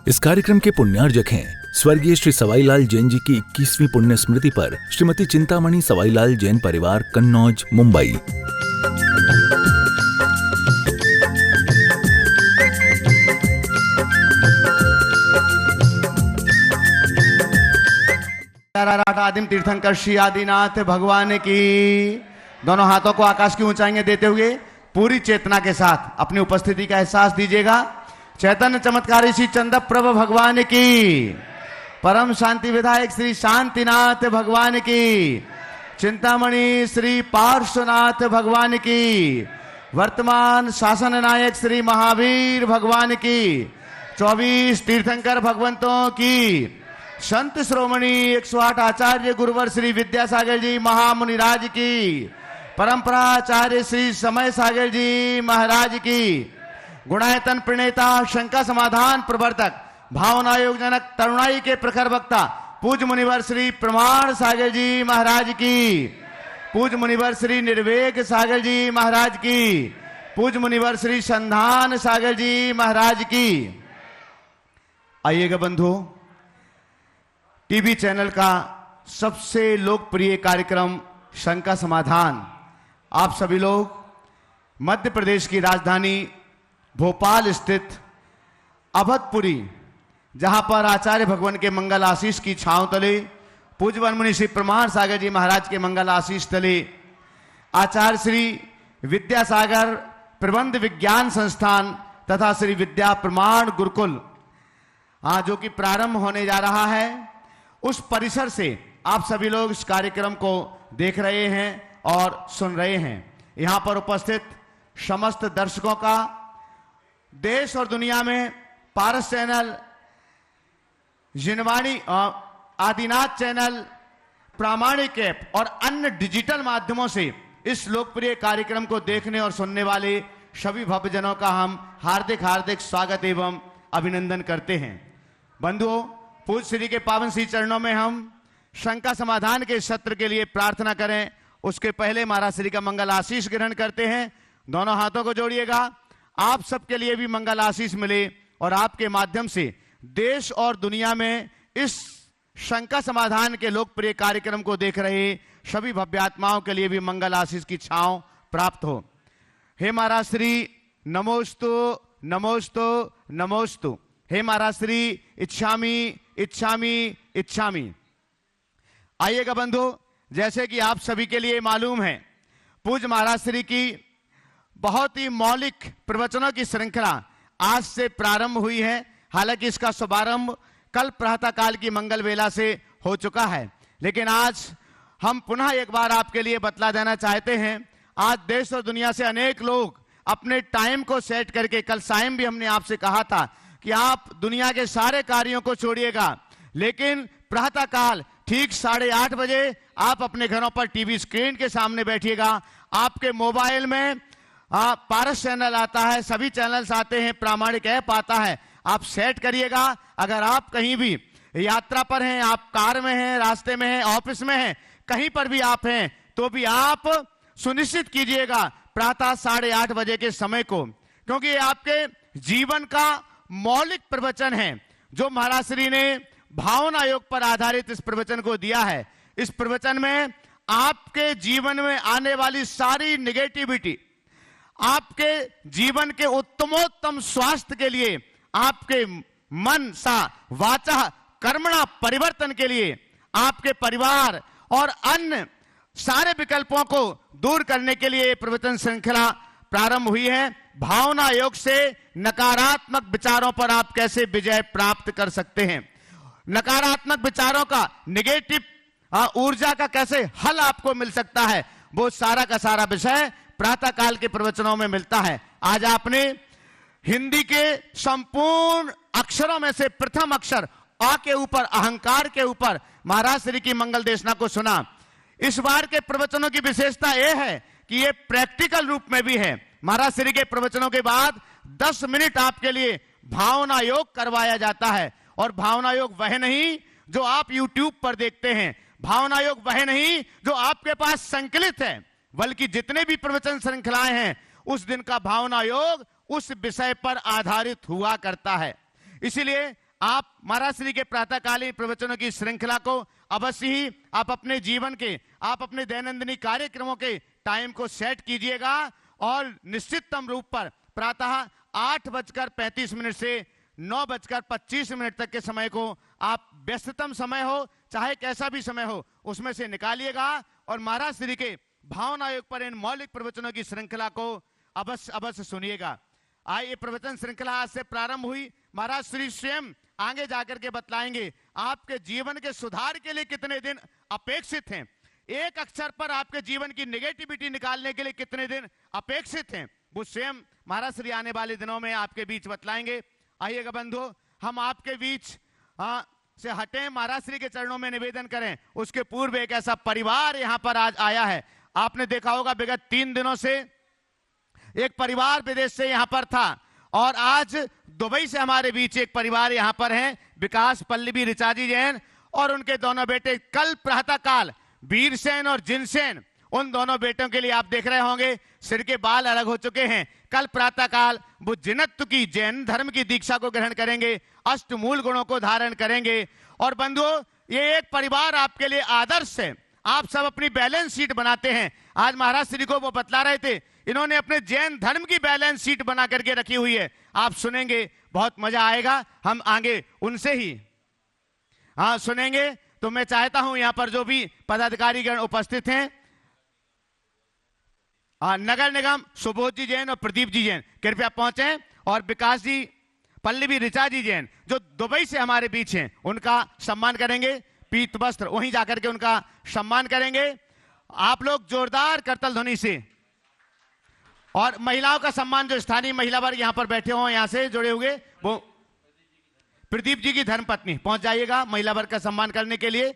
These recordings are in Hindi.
इस कार्यक्रम के पुण्यार्जक हैं स्वर्गीय श्री सवाईलाल जैन जी की 21वीं पुण्य स्मृति पर श्रीमती चिंतामणि सवाईलाल जैन परिवार, कन्नौज, मुंबई। आदिम तीर्थंकर श्री आदिनाथ भगवान की। दोनों हाथों को आकाश की ऊंचाइयां देते हुए पूरी चेतना के साथ अपनी उपस्थिति का एहसास दीजिएगा। चैतन्य चमत्कारी श्री चंद्रप्रभ भगवान की, परम शांति विधायक श्री शांतिनाथ भगवान की, चिंतामणि श्री पार्श्वनाथ भगवान की, वर्तमान शासन नायक श्री महावीर भगवान की, 24 तीर्थंकर भगवंतों की, संत श्रोमणी 108 आचार्य गुरुवर श्री विद्यासागर जी महामुनिराज की, परंपराचार्य श्री समय सागर जी महाराज की, गुणायतन प्रणेता, शंका समाधान प्रवर्तक, भावना योग जनक, तरुणाई के प्रखर वक्ता पूज्य मुनिवर श्री प्रमाण सागर जी महाराज की, पूज्य मुनिवर श्री निर्वेग सागर जी महाराज की, पूज्य मुनिवर श्री संधान सागर जी महाराज की। आइएगा बंधु, टीवी चैनल का सबसे लोकप्रिय कार्यक्रम शंका समाधान, आप सभी लोग मध्य प्रदेश की राजधानी भोपाल स्थित अभदपुरी, जहां पर आचार्य भगवान के मंगल आशीष की छांव तले, पूज्य वनमुनि श्री प्रमाण सागर जी महाराज के मंगल आशीष तले, आचार्य श्री विद्यासागर प्रबंध विज्ञान संस्थान तथा श्री विद्या प्रमाण गुरुकुल जो कि प्रारंभ होने जा रहा है, उस परिसर से आप सभी लोग इस कार्यक्रम को देख रहे हैं और सुन रहे हैं। यहां पर उपस्थित समस्त दर्शकों का देश और दुनिया में पारस चैनल, जिनवाणी, आदिनाथ चैनल, प्रामाणिक ऐप और अन्य डिजिटल माध्यमों से इस लोकप्रिय कार्यक्रम को देखने और सुनने वाले सभी भक्तजनों का हम हार्दिक हार्दिक स्वागत एवं अभिनंदन करते हैं। बंधुओं, पूज्य श्री के पावन श्री चरणों में हम शंका समाधान के सत्र के लिए प्रार्थना करें। उसके पहले महाराज श्री का मंगल आशीष ग्रहण करते हैं। दोनों हाथों को जोड़िएगा। आप सबके लिए भी मंगल आशीष मिले और आपके माध्यम से देश और दुनिया में इस शंका समाधान के लोकप्रिय कार्यक्रम को देख रहे सभी भव्यात्माओं के लिए भी मंगल आशीष की छांव प्राप्त हो। हे महाराज श्री, नमोस्तु नमोस्तु नमोस्तु। हे महाराज श्री, इच्छामी इच्छामी इच्छामी। आइएगा बंधु, जैसे कि आप सभी के लिए मालूम है, पूज्य महाराज श्री की बहुत ही मौलिक प्रवचनों की श्रृंखला आज से प्रारंभ हुई है। हालांकि इसका शुभारंभ कल प्रातः काल की मंगल वेला से हो चुका है, लेकिन आज हम पुनः एक बार आपके लिए बतला देना चाहते हैं। आज देश और दुनिया से अनेक लोग अपने टाइम को सेट करके, कल सायं भी हमने आपसे कहा था कि आप दुनिया के सारे कार्यों को छोड़िएगा, लेकिन प्रातः काल ठीक 8:30 बजे आप अपने घरों पर टीवी स्क्रीन के सामने बैठिएगा। आपके मोबाइल में पारस चैनल आता है, सभी चैनल्स आते हैं, प्रामाणिक ऐप आता है, आप सेट करिएगा। अगर आप कहीं भी यात्रा पर हैं, आप कार में हैं, रास्ते में हैं, ऑफिस में हैं, कहीं पर भी आप हैं, तो भी आप सुनिश्चित कीजिएगा प्रातः 8:30 बजे के समय को, क्योंकि ये आपके जीवन का मौलिक प्रवचन है जो महाराज श्री ने भावना योग पर आधारित इस प्रवचन को दिया है। इस प्रवचन में आपके जीवन में आने वाली सारी निगेटिविटी, आपके जीवन के उत्तमोत्तम स्वास्थ्य के लिए, आपके मन सा वाचा कर्मणा परिवर्तन के लिए, आपके परिवार और अन्य सारे विकल्पों को दूर करने के लिए प्रवचन श्रृंखला प्रारंभ हुई है। भावना योग से नकारात्मक विचारों पर आप कैसे विजय प्राप्त कर सकते हैं, नकारात्मक विचारों का, नेगेटिव ऊर्जा का कैसे हल आपको मिल सकता है, वो सारा का सारा विषय प्रातः काल के प्रवचनों में मिलता है। आज आपने हिंदी के संपूर्ण अक्षरों में से प्रथम अक्षर अ के ऊपर, अहंकार के ऊपर महाराज श्री की मंगल देशना को सुना। इस बार के प्रवचनों की विशेषता यह है कि ये प्रैक्टिकल रूप में भी है। महाराज श्री के प्रवचनों के बाद 10 मिनट आपके लिए भावना योग करवाया जाता है। और भावना योग वह नहीं जो आप YouTube पर देखते हैं, भावना योग वह नहीं जो आपके पास संकलित है, बल्कि जितने भी प्रवचन श्रृंखलाएं हैं उस दिन का भावना योग उस विषय पर आधारित हुआ करता है। इसीलिए आप महाराज श्री के प्रातःकालीन प्रवचनों की श्रृंखला को अवश्य ही आप अपने जीवन के, आप अपने दैनंदिन कार्यक्रमों के टाइम को सेट कीजिएगा और निश्चिततम रूप पर प्रातः 8:35 से 9:25 तक के समय को आप व्यस्ततम समय हो चाहे कैसा भी समय हो उसमें से निकालिएगा और महाराज श्री के भावना योग पर इन मौलिक प्रवचनों की श्रृंखला को अवश्य सुनिएगा। ये प्रवचन श्रृंखला आज से प्रारंभ हुई। महाराज श्री स्वयं आगे जाकर के बतलाएंगे आपके जीवन के सुधार के लिए कितने दिन अपेक्षित हैं, एक अक्षर पर आपके जीवन की नेगेटिविटी निकालने के लिए कितने दिन अपेक्षित हैं, वो स्वयं महाराज श्री आने वाले दिनों में आपके बीच बतलाएंगे। आइएगा बंधु, हम आपके बीच से हटें, महाराज श्री के चरणों में निवेदन करें। उसके पूर्व एक ऐसा परिवार यहां पर आज आया है, आपने देखा होगा विगत 3 दिनों से एक परिवार विदेश से यहां पर था और आज दुबई से हमारे बीच एक परिवार यहां पर है, विकास पल्लवी ऋचा जी जैन और उनके दोनों बेटे। कल प्रातःकाल वीरसेन और जिनसेन, उन दोनों बेटों के लिए आप देख रहे होंगे सिर के बाल अलग हो चुके हैं। कल प्रातःकाल वो जिनत्व की, जैन धर्म की दीक्षा को ग्रहण करेंगे, अष्टमूल गुणों को धारण करेंगे। और बंधुओं, ये एक परिवार आपके लिए आदर्श है। आप सब अपनी बैलेंस शीट बनाते हैं, आज महाराज श्री को वो बतला रहे थे, इन्होंने अपने जैन धर्म की बैलेंस शीट बना करके रखी हुई है। आप सुनेंगे, बहुत मजा आएगा। हम आगे उनसे ही सुनेंगे। तो मैं चाहता हूं यहां पर जो भी पदाधिकारीगण उपस्थित हैं, नगर निगम सुबोध जी जैन और प्रदीप जी जैन कृपया पहुंचे और विकास जी पल्लवी ऋचा जी जैन जो दुबई से हमारे बीच हैं उनका सम्मान करेंगे। पीत वस्त्र वहीं जाकर के उनका सम्मान करेंगे। आप लोग जोरदार करतल ध्वनि से, और महिलाओं का सम्मान जो स्थानीय महिला वर्ग यहां पर बैठे हो, यहां से जुड़े हुए, वो प्रदीप जी की धर्मपत्नी पहुंच जाइएगा महिला वर्ग का सम्मान करने के लिए।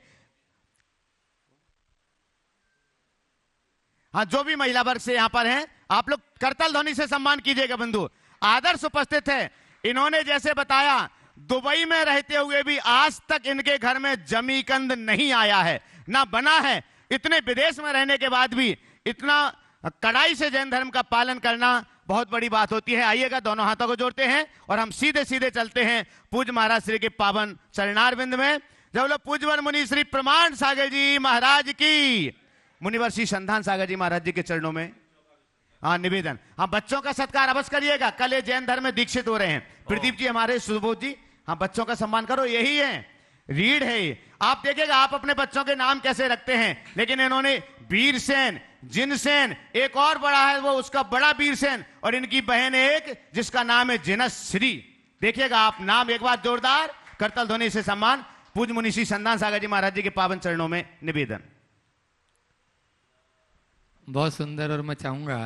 जो भी महिला वर्ग से यहां पर हैं, आप लोग करतल ध्वनि से सम्मान कीजिएगा। बंधु आदर्श उपस्थित है। इन्होंने जैसे बताया, दुबई में रहते हुए भी आज तक इनके घर में जमीकंद नहीं आया है, ना बना है। इतने विदेश में रहने के बाद भी इतना कड़ाई से जैन धर्म का पालन करना बहुत बड़ी बात होती है। आइएगा, दोनों हाथों को जोड़ते हैं और हम सीधे सीधे चलते हैं पूज्य महाराज श्री के पावन चरणारविंद में। जब लोग पूज्यवर मुनि श्री प्रमाण सागर जी महाराज की, मुनिवर श्री संधान सागर जी महाराज जी के चरणों में निवेदन। बच्चों का सत्कार अवश्य करिएगा, कल ये जैन धर्म में दीक्षित हो रहे हैं। प्रदीप जी हमारे, सुबोध जी, बच्चों का सम्मान करो। यही है, रीढ़ है ये। आप देखिएगा आप अपने बच्चों के नाम कैसे रखते हैं, लेकिन इन्होंने वीरसेन, जिनसेन, एक और बड़ा है वो उसका बड़ा वीरसेन, और इनकी बहन एक जिसका नाम है जिनश्री। देखिएगा आप नाम, एक बार जोरदार करतल ध्वनि से सम्मान। पूज्य मुनि श्री संधान सागर जी महाराज जी के पावन चरणों में निवेदन। बहुत सुंदर। और मैं चाहूंगा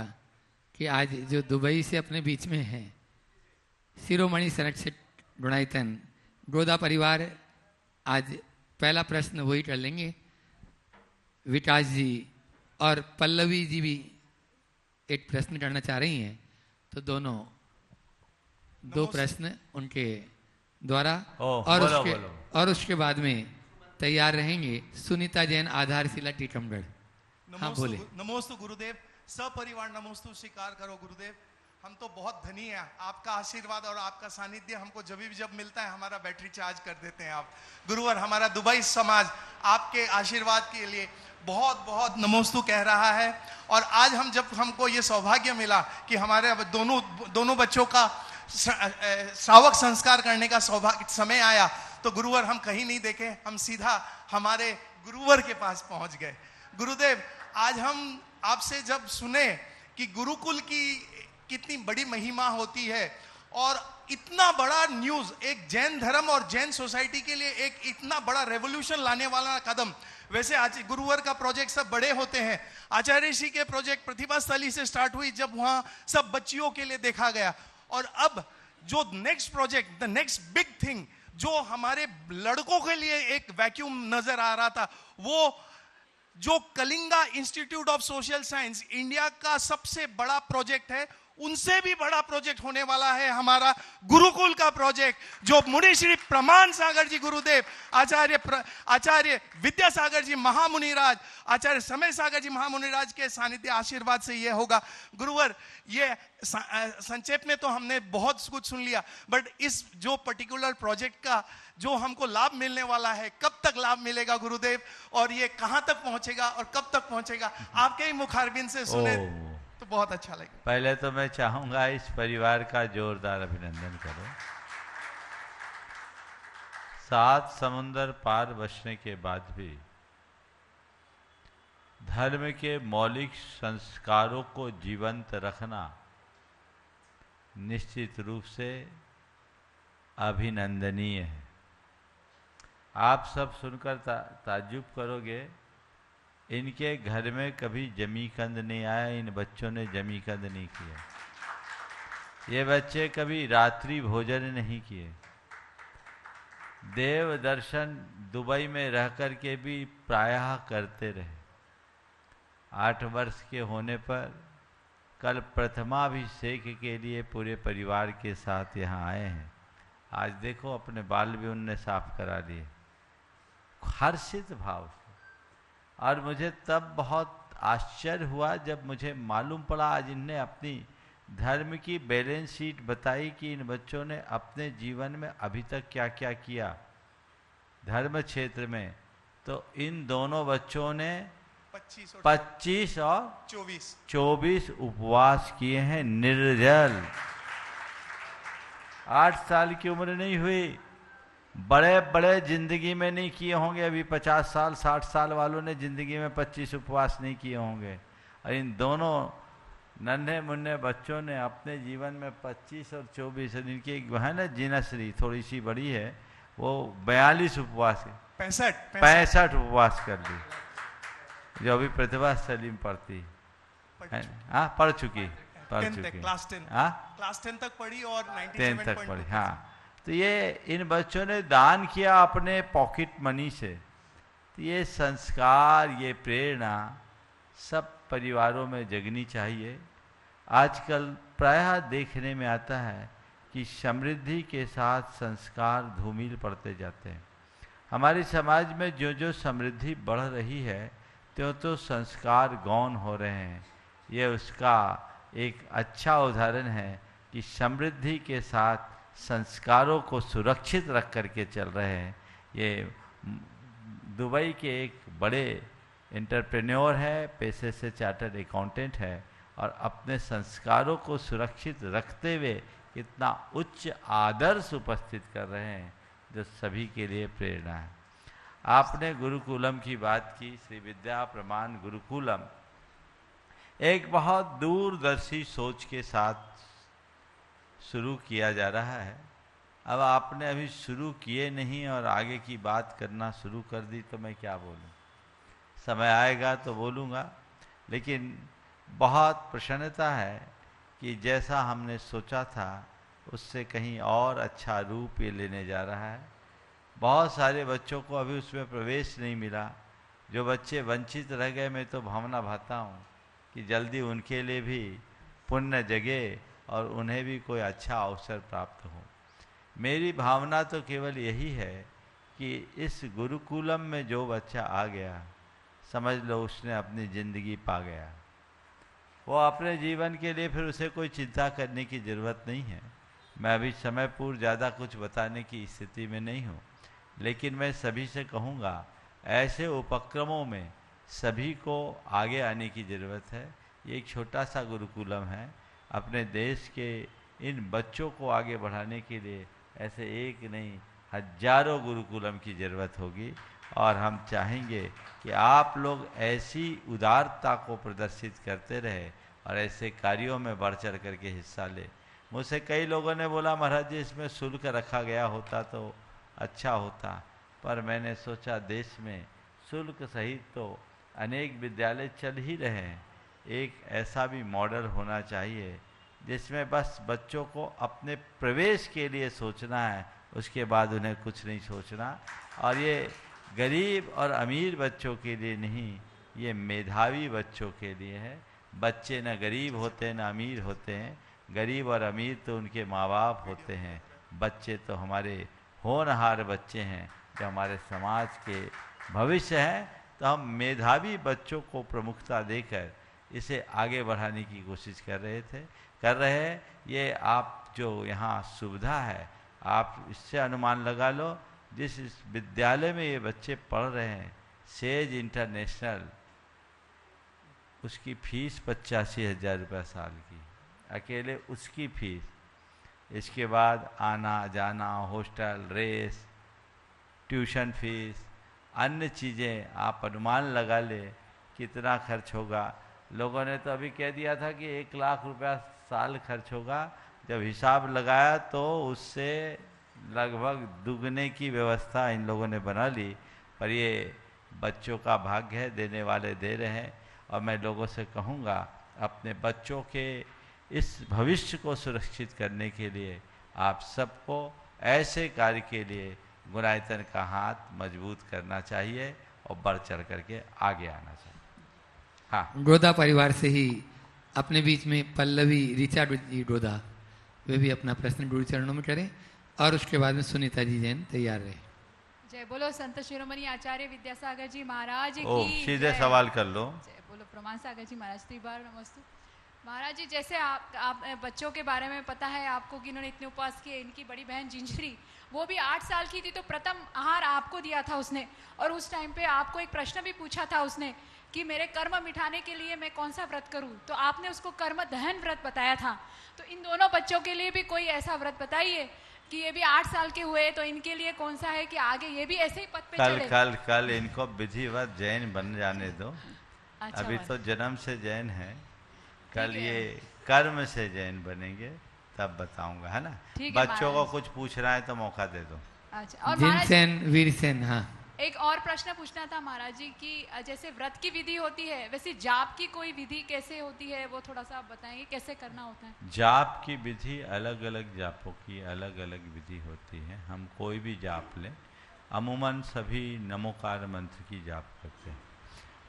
कि आज जो दुबई से अपने बीच में है शिरोमणि संरक्षित गुणायतन गोदा परिवार, आज पहला प्रश्न वही कर लेंगे। विकास जी और पल्लवी जी भी एक प्रश्न करना चाह रही हैं, तो दोनों दो प्रश्न उनके द्वारा और उसके बाद में तैयार रहेंगे सुनीता जैन, आधारशिला टीकमगढ़। हाँ बोले। नमोस्तु गुरुदेव, सपरिवार नमोस्तु स्वीकार करो गुरुदेव। हम तो बहुत धनी हैं, आपका आशीर्वाद और आपका सानिध्य हमको जब मिलता है हमारा बैटरी चार्ज कर देते हैं आप गुरुवर। हमारा दुबई समाज आपके आशीर्वाद के लिए बहुत बहुत नमोस्तु कह रहा है। और आज हमको ये सौभाग्य मिला कि हमारे दोनों बच्चों का श्रावक संस्कार करने का समय आया, तो गुरुवर हम कहीं नहीं देखे, हम सीधा हमारे गुरुवर के पास पहुंच गए। गुरुदेव, आज हम आपसे जब सुने कि गुरुकुल की कितनी बड़ी महिमा होती है और इतना बड़ा न्यूज, एक जैन धर्म और जैन सोसाइटी के लिए एक इतना बड़ा रेवोल्यूशन लाने वाला कदम। वैसे आज गुरुवर का प्रोजेक्ट सब बड़े होते हैं, आचार्य श्री के प्रोजेक्ट प्रतिभा स्थली से स्टार्ट हुई, जब वहां सब बच्चियों के लिए देखा गया, और अब जो next project, the next big thing, जो हमारे लड़कों के लिए एक वैक्यूम नजर आ रहा था, वो जो Kalinga institute of social science India का सबसे बड़ा प्रोजेक्ट है, उनसे भी बड़ा प्रोजेक्ट होने वाला है हमारा गुरुकुल का प्रोजेक्ट, जो मुनि श्री प्रमाण सागर जी गुरुदेव, आचार्य विद्यासागर जी महामुनिराज, आचार्य समय सागर जी महामुनिराज के सानिध्य आशीर्वाद से ये होगा। गुरुवर, ये संक्षेप में तो हमने बहुत कुछ सुन लिया, बट इस जो पर्टिकुलर प्रोजेक्ट का जो हमको लाभ मिलने वाला है, कब तक लाभ मिलेगा गुरुदेव, और ये कहां तक पहुंचेगा और कब तक पहुंचेगा, आपके ही मुखारबिंद से सुने तो बहुत अच्छा लगेगा। पहले तो मैं चाहूंगा इस परिवार का जोरदार अभिनंदन करो। 7 समुंदर पार बसने के बाद भी धर्म के मौलिक संस्कारों को जीवंत रखना निश्चित रूप से अभिनंदनीय है। आप सब सुनकर ताज्जुब करोगे, इनके घर में कभी जमी कंद नहीं आया, इन बच्चों ने जमी कंद नहीं किया। ये बच्चे कभी रात्रि भोजन नहीं किए। देव दर्शन दुबई में रह कर के भी प्रायः करते रहे। 8 वर्ष के होने पर कल प्रथमाभिषेक के लिए पूरे परिवार के साथ यहाँ आए हैं। आज देखो अपने बाल भी उनने साफ करा लिए हर्षित भाव से। और मुझे तब बहुत आश्चर्य हुआ जब मुझे मालूम पड़ा, आज इनने अपनी धर्म की बैलेंस शीट बताई कि इन बच्चों ने अपने जीवन में अभी तक क्या क्या किया धर्म क्षेत्र में। तो इन दोनों बच्चों ने 25 और 24 उपवास किए हैं निर्जल। 8 साल की उम्र नहीं हुई, बड़े बड़े जिंदगी में नहीं किए होंगे। अभी 50 साल 60 साल वालों ने जिंदगी में 25 उपवास नहीं किए होंगे, और इन दोनों नन्हे मुन्ने बच्चों ने अपने जीवन में 25 और 24, इनकी है ना जीनाश्री थोड़ी सी बड़ी है, वो 42 उपवास 65 उपवास कर ली, जो अभी प्रतिभा सलीम पढ़ती पढ़ चुकी क्लास 10 तक पढ़ी और 10 तक पढ़ी। हाँ, तो ये इन बच्चों ने दान किया अपने पॉकेट मनी से। तो ये संस्कार, ये प्रेरणा सब परिवारों में जगनी चाहिए। आजकल प्रायः देखने में आता है कि समृद्धि के साथ संस्कार धूमिल पड़ते जाते हैं। हमारे समाज में जो जो समृद्धि बढ़ रही है त्यों तो संस्कार गौण हो रहे हैं। ये उसका एक अच्छा उदाहरण है कि समृद्धि के साथ संस्कारों को सुरक्षित रख करके चल रहे हैं। ये दुबई के एक बड़े एंटरप्रेन्योर है, पेशे से चार्टर्ड अकाउंटेंट है, और अपने संस्कारों को सुरक्षित रखते हुए कितना उच्च आदर्श उपस्थित कर रहे हैं, जो सभी के लिए प्रेरणा है। आपने गुरुकुलम की बात की, श्री विद्या प्रमाण गुरुकुलम एक बहुत दूरदर्शी सोच के साथ शुरू किया जा रहा है। अब आपने अभी शुरू किए नहीं और आगे की बात करना शुरू कर दी तो मैं क्या बोलूं। समय आएगा तो बोलूँगा, लेकिन बहुत प्रसन्नता है कि जैसा हमने सोचा था उससे कहीं और अच्छा रूप ये लेने जा रहा है। बहुत सारे बच्चों को अभी उसमें प्रवेश नहीं मिला। जो बच्चे वंचित रह गए, मैं तो भावना भाता हूँ कि जल्दी उनके लिए भी पुण्य जगे और उन्हें भी कोई अच्छा अवसर प्राप्त हो। मेरी भावना तो केवल यही है कि इस गुरुकुलम में जो बच्चा आ गया, समझ लो उसने अपनी ज़िंदगी पा गया। वो अपने जीवन के लिए फिर उसे कोई चिंता करने की ज़रूरत नहीं है। मैं अभी समय पूर्व ज़्यादा कुछ बताने की स्थिति में नहीं हूँ, लेकिन मैं सभी से कहूँगा ऐसे उपक्रमों में सभी को आगे आने की ज़रूरत है। ये एक छोटा सा गुरुकुलम है। अपने देश के इन बच्चों को आगे बढ़ाने के लिए ऐसे एक नहीं हजारों गुरुकुलम की ज़रूरत होगी, और हम चाहेंगे कि आप लोग ऐसी उदारता को प्रदर्शित करते रहे और ऐसे कार्यों में बढ़ चढ़ करके हिस्सा ले। मुझसे कई लोगों ने बोला महाराज जी इसमें शुल्क रखा गया होता तो अच्छा होता, पर मैंने सोचा देश में शुल्क सहित तो अनेक विद्यालय चल ही रहे हैं। एक ऐसा भी मॉडल होना चाहिए जिसमें बस बच्चों को अपने प्रवेश के लिए सोचना है, उसके बाद उन्हें कुछ नहीं सोचना। और ये गरीब और अमीर बच्चों के लिए नहीं, ये मेधावी बच्चों के लिए है। बच्चे न गरीब होते न अमीर होते हैं, गरीब और अमीर तो उनके माँ बाप होते हैं, बच्चे तो हमारे होनहार बच्चे हैं जो हमारे समाज के भविष्य हैं। तो हम मेधावी बच्चों को प्रमुखता देकर इसे आगे बढ़ाने की कोशिश कर रहे हैं। ये आप जो यहाँ सुविधा है, आप इससे अनुमान लगा लो, जिस इस विद्यालय में ये बच्चे पढ़ रहे हैं, सेज इंटरनेशनल, उसकी फीस 85,000 रुपये साल की, अकेले उसकी फीस। इसके बाद आना जाना, हॉस्टल, रेस, ट्यूशन फीस, अन्य चीज़ें आप अनुमान लगा ले कितना खर्च होगा। लोगों ने तो अभी कह दिया था कि 1 लाख रुपया साल खर्च होगा। जब हिसाब लगाया तो उससे लगभग दुगने की व्यवस्था इन लोगों ने बना ली। पर ये बच्चों का भाग्य है, देने वाले दे रहे हैं। और मैं लोगों से कहूँगा, अपने बच्चों के इस भविष्य को सुरक्षित करने के लिए आप सबको ऐसे कार्य के लिए गुणायतन का हाथ मजबूत करना चाहिए और बढ़ चढ़ करके आगे आना चाहिए। हाँ, डोदा परिवार से ही अपने बीच में पल्लवी ऋचा जी डोदा, वे भी अपना प्रश्न गुरु चरणों में करें और उसके बाद में सुनीता जी जैन तैयार रहे। जय बोलो संत शिरोमणि आचार्य विद्यासागर जी महाराज ओ, की सीधे जय। सवाल कर लो। जय बोलो प्रमाण सागर जी महाराज, त्रिबार नमस्तु। महाराज जी, जैसे आप बच्चों के बारे में पता है आपको कि इन्होंने इतने उपवास किए। इनकी बड़ी बहन जिंजरी, वो भी 8 साल की थी तो प्रथम आहार आपको दिया था उसने, और उस टाइम पे आपको एक प्रश्न भी पूछा था उसने कि मेरे कर्म मिटाने के लिए मैं कौन सा व्रत करूं, तो आपने उसको कर्म दहन व्रत बताया था। तो इन दोनों बच्चों के लिए भी कोई ऐसा व्रत बताइए कि ये भी 8 साल के हुए, तो इनके लिए कौन सा है कि आगे ये भी ऐसे ही पद पे चले। कल इनको विधिवत जैन बन जाने दो। अच्छा, अभी तो जन्म से जैन है, कल ठीक है। ये कर्म से जैन बनेंगे तब बताऊंगा, है ना। ठीक है बच्चों को महाराज। कुछ पूछना है तो मौका दे दो। अच्छा, और महाराज जिनसेन वीरसेन, हाँ एक और प्रश्न पूछना था महाराज जी कि जैसे व्रत की विधि होती है, वैसे जाप की कोई विधि कैसे होती है, वो थोड़ा सा आप बताएंगे कैसे करना होता है। जाप की विधि, अलग अलग जापों की अलग अलग विधि होती है। हम कोई भी जाप लें, अमूमन सभी नमोकार मंत्र की जाप करते हैं।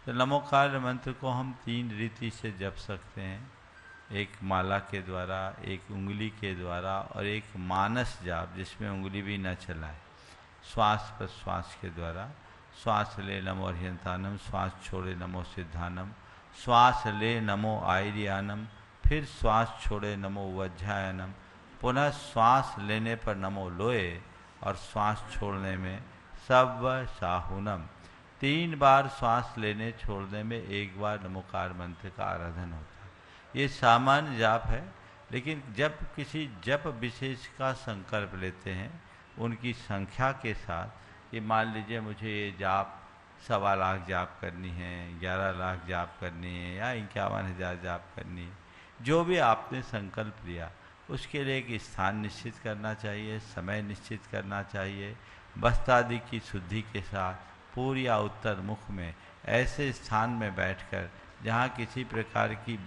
तो नमोकार मंत्र को हम 3 रीति से जप सकते हैं, एक माला के द्वारा, एक उंगली के द्वारा और एक मानस जाप जिसमें उंगली भी न चलाए, श्वास प्रश्वास के द्वारा। श्वास ले नमो अर्हंतानम, श्वास छोड़े नमो सिद्धानम, श्वास ले नमो आयरियानम, फिर श्वास छोड़े नमो वज्रायनम, पुनः श्वास लेने पर नमो लोए और श्वास छोड़ने में सव साहुनम। 3 बार श्वास लेने छोड़ने में 1 बार नमोकार मंत्र का आराधन होता है। ये सामान्य जाप है, लेकिन जब किसी जप विशेष का संकल्प लेते हैं, उनकी संख्या के साथ, ये मान लीजिए मुझे ये जाप 1.25 लाख जाप करनी है, 11 लाख जाप करनी है या 51,000 जाप करनी है, जो भी आपने संकल्प लिया उसके लिए एक स्थान निश्चित करना चाहिए, समय निश्चित करना चाहिए। वस्त्रादि की शुद्धि के साथ पूर्व या उत्तर मुख में ऐसे स्थान में बैठकर जहाँ किसी प्रकार की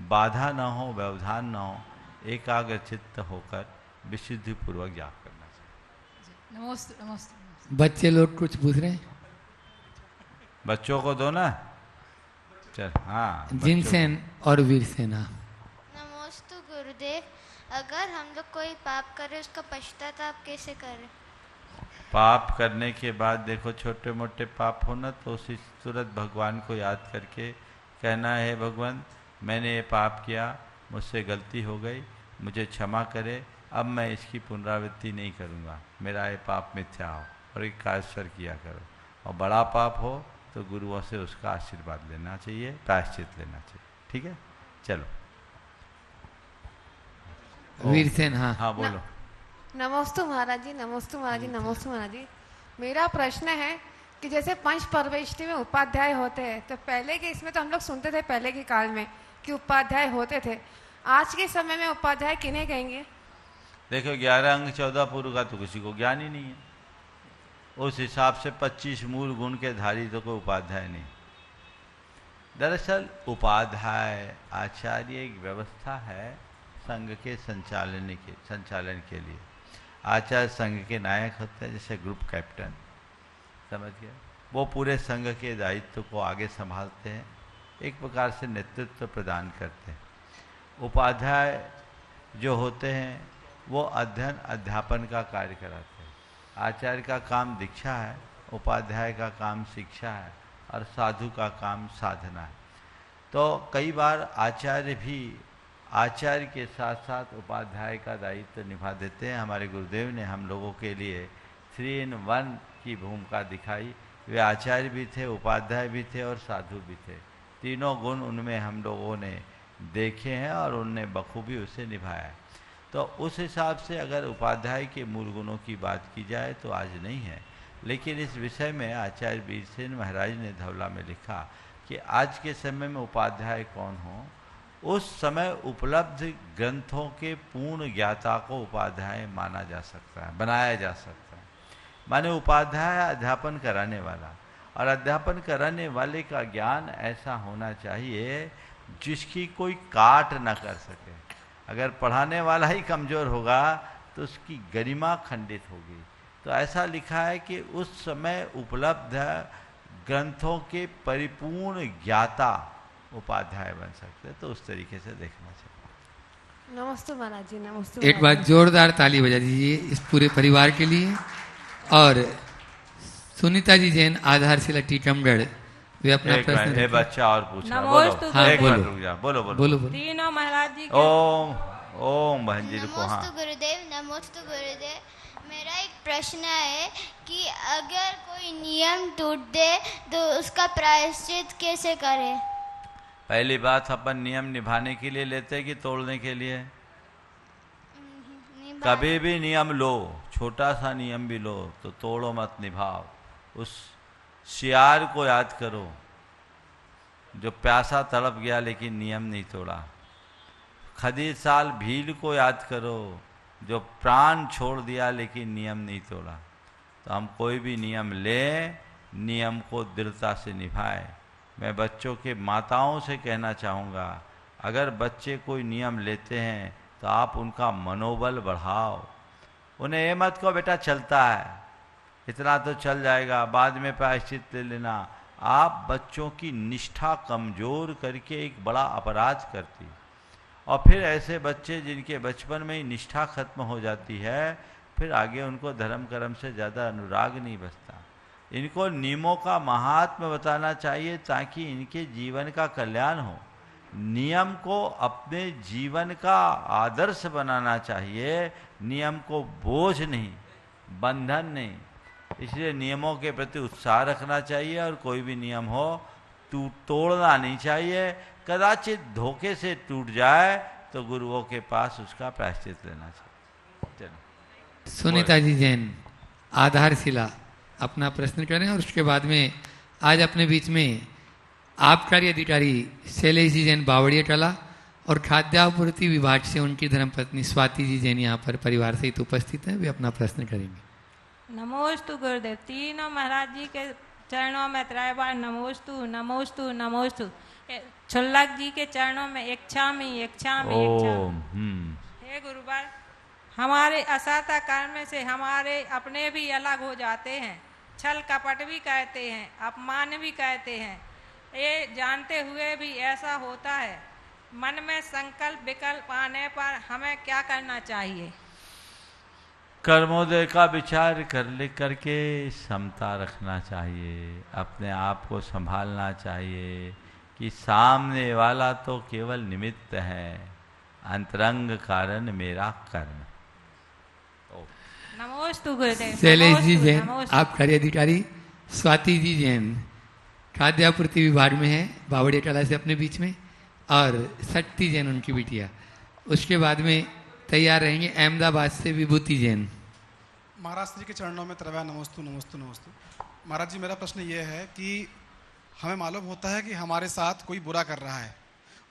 बाधा न हो, व्यवधान न हो, एकाग्र चित्त होकर विशुद्धि पूर्वक जाप करना चाहिए। नमस्ते नमस्ते। बच्चे लोग कुछ पूछ रहे हैं, बच्चों को दो ना, चल। हाँ, जिनसेन और वीरसेन, हाँ। नमोस्तु गुरुदेव, अगर हम लोग कोई पाप करे उसका पश्चाताप कैसे करें। पाप करने के बाद देखो, छोटे मोटे पाप होना तो उसी तुरंत भगवान को याद करके कहना है, भगवान मैंने ये पाप किया, मुझसे गलती हो गई, मुझे क्षमा करे, अब मैं इसकी पुनरावृत्ति नहीं करूँगा, मेरा ये पाप मिथ्या हो, और एक कायस्वर किया करो। और बड़ा पाप हो तो गुरुओं से उसका आशीर्वाद लेना चाहिए, प्रायश्चित लेना चाहिए। ठीक है, चलो। वीरसेन, हाँ। हाँ बोलो। नमोस्तु महाराज जी, नमोस्तु महाराज जी, नमोस्तु महाराज जी। मेरा प्रश्न है कि जैसे पंच परवेष्टि में उपाध्याय होते हैं, तो पहले के इसमें तो हम लोग सुनते थे पहले के काल में कि उपाध्याय होते थे, आज के समय में उपाध्याय किन्हें कहेंगे। देखो 11 अंग 14 पूर्व का तो किसी को ज्ञान ही नहीं है, उस हिसाब से 25 मूल गुण के धारी तो कोई उपाध्याय नहीं। दरअसल उपाध्याय आचार्य एक व्यवस्था है संघ के संचालन के लिए। आचार्य संघ के नायक होते हैं, जैसे ग्रुप कैप्टन, समझ गए, वो पूरे संघ के दायित्व को आगे संभालते हैं, एक प्रकार से नेतृत्व प्रदान करते हैं। उपाध्याय जो होते हैं वो अध्ययन अध्यापन का कार्य कराते हैं। आचार्य का काम दीक्षा है, उपाध्याय का काम शिक्षा है और साधु का काम साधना है। तो कई बार आचार्य भी आचार्य के साथ साथ उपाध्याय का दायित्व निभा देते हैं। हमारे गुरुदेव ने हम लोगों के लिए 3 in 1 की भूमिका दिखाई। वे आचार्य भी थे, उपाध्याय भी थे और साधु भी थे। तीनों गुण उनमें हम लोगों ने देखे हैं और उनने बखूबी उसे निभाया है। तो उस हिसाब से अगर उपाध्याय के मूल गुणों की बात की जाए तो आज नहीं है, लेकिन इस विषय में आचार्य वीरसेन महाराज ने धवला में लिखा कि आज के समय में उपाध्याय कौन हो, उस समय उपलब्ध ग्रंथों के पूर्ण ज्ञाता को उपाध्याय माना जा सकता है, बनाया जा सकता है। माने उपाध्याय अध्यापन कराने वाला, और अध्यापन कराने वाले का ज्ञान ऐसा होना चाहिए जिसकी कोई काट न कर सके। अगर पढ़ाने वाला ही कमज़ोर होगा तो उसकी गरिमा खंडित होगी। तो ऐसा लिखा है कि उस समय उपलब्ध ग्रंथों के परिपूर्ण ज्ञाता उपाध्याय बन सकते, तो उस तरीके से देखना चाहिए। नमस्ते महाराज जी, नमस्ते। एक बार जोरदार ताली बजा दीजिए इस पूरे परिवार के लिए। और सुनीता जी जैन, आधारशिला टीकमगढ़, वे अपना प्रश्न। ये बच्चा और पूछ रहा, बोलो। हाँ, एक बोलो। मिनट रुक जा, बोलो बोलो बोलो बोलो। तीनों महाराज जी ओम ओम बहन जी को। हाँ, नमोस्तु गुरुदेव, नमोस्तु गुरुदेव। मेरा एक प्रश्न है कि अगर कोई नियम टूट दे तो उसका प्रायश्चित कैसे करें? पहली बात, अपन नियम निभाने के लिए लेते हैं कि तोड़ने के लिए? कभी भी नियम लो, छोटा सा नियम भी लो तो तोड़ो मत, निभाओ। उस शियार को याद करो जो प्यासा तड़प गया लेकिन नियम नहीं तोड़ा। खदीर साल भील को याद करो जो प्राण छोड़ दिया लेकिन नियम नहीं तोड़ा। तो हम कोई भी नियम लें, नियम को दृढ़ता से निभाएं। मैं बच्चों के माताओं से कहना चाहूँगा, अगर बच्चे कोई नियम लेते हैं तो आप उनका मनोबल बढ़ाओ। उन्हें ये मत कहो बेटा चलता है, इतना तो चल जाएगा, बाद में प्रायश्चित ले लेना। आप बच्चों की निष्ठा कमज़ोर करके एक बड़ा अपराध करती। और फिर ऐसे बच्चे जिनके बचपन में ही निष्ठा खत्म हो जाती है, फिर आगे उनको धर्म कर्म से ज़्यादा अनुराग नहीं बचता। इनको नियमों का महात्म्य बताना चाहिए ताकि इनके जीवन का कल्याण हो। नियम को अपने जीवन का आदर्श बनाना चाहिए, नियम को बोझ नहीं, बंधन नहीं। इसलिए नियमों के प्रति उत्साह रखना चाहिए और कोई भी नियम हो तोड़ना नहीं चाहिए। कदाचित धोखे से टूट जाए तो गुरुओं के पास उसका प्रायश्चित लेना चाहिए। चलो, सुनीता जी जैन, आधारशिला, अपना प्रश्न करें और उसके बाद में आज अपने बीच में आबकारी अधिकारी शैलेश जी जैन बावड़िया टला और खाद्यापूर्ति विभाग से उनकी धर्मपत्नी स्वाति जी जैन यहाँ पर परिवार सहित उपस्थित हैं। वे अपना प्रश्न करेंगे। नमोस्तु गुरुदेव। तीनों महाराज जी के चरणों में 3 बार नमोस्तु नमोस्तु नमोस्तु। छुल्लक जी के चरणों में इच्छामि इच्छामि इच्छामि। हे गुरुवार, हमारे असाता कर्म से हमारे अपने भी अलग हो जाते हैं, छल कपट भी कहते हैं, अपमान भी कहते हैं। ये जानते हुए भी ऐसा होता है। मन में संकल्प विकल्प आने पर हमें क्या करना चाहिए? कर्मोदय का विचार करके समता रखना चाहिए, अपने आप को संभालना चाहिए कि सामने वाला तो केवल निमित्त है, अंतरंग कारण मेरा कर्म। नमोस्तु गुरुदेव। शैलेश जी जैन, आबकारी अधिकारी स्वाति जी जैन खाद्यापूर्ति विभाग में है, बावड़िया टला से अपने बीच में, और शक्ति जैन उनकी बिटिया। उसके बाद में तैयार रहेंगे अहमदाबाद से विभूति जैन। महाराज जी के चरणों में 3 बार नमोस्तु नमोस्तु नमोस्तु। महाराज जी, मेरा प्रश्न ये है कि हमें मालूम होता है कि हमारे साथ कोई बुरा कर रहा है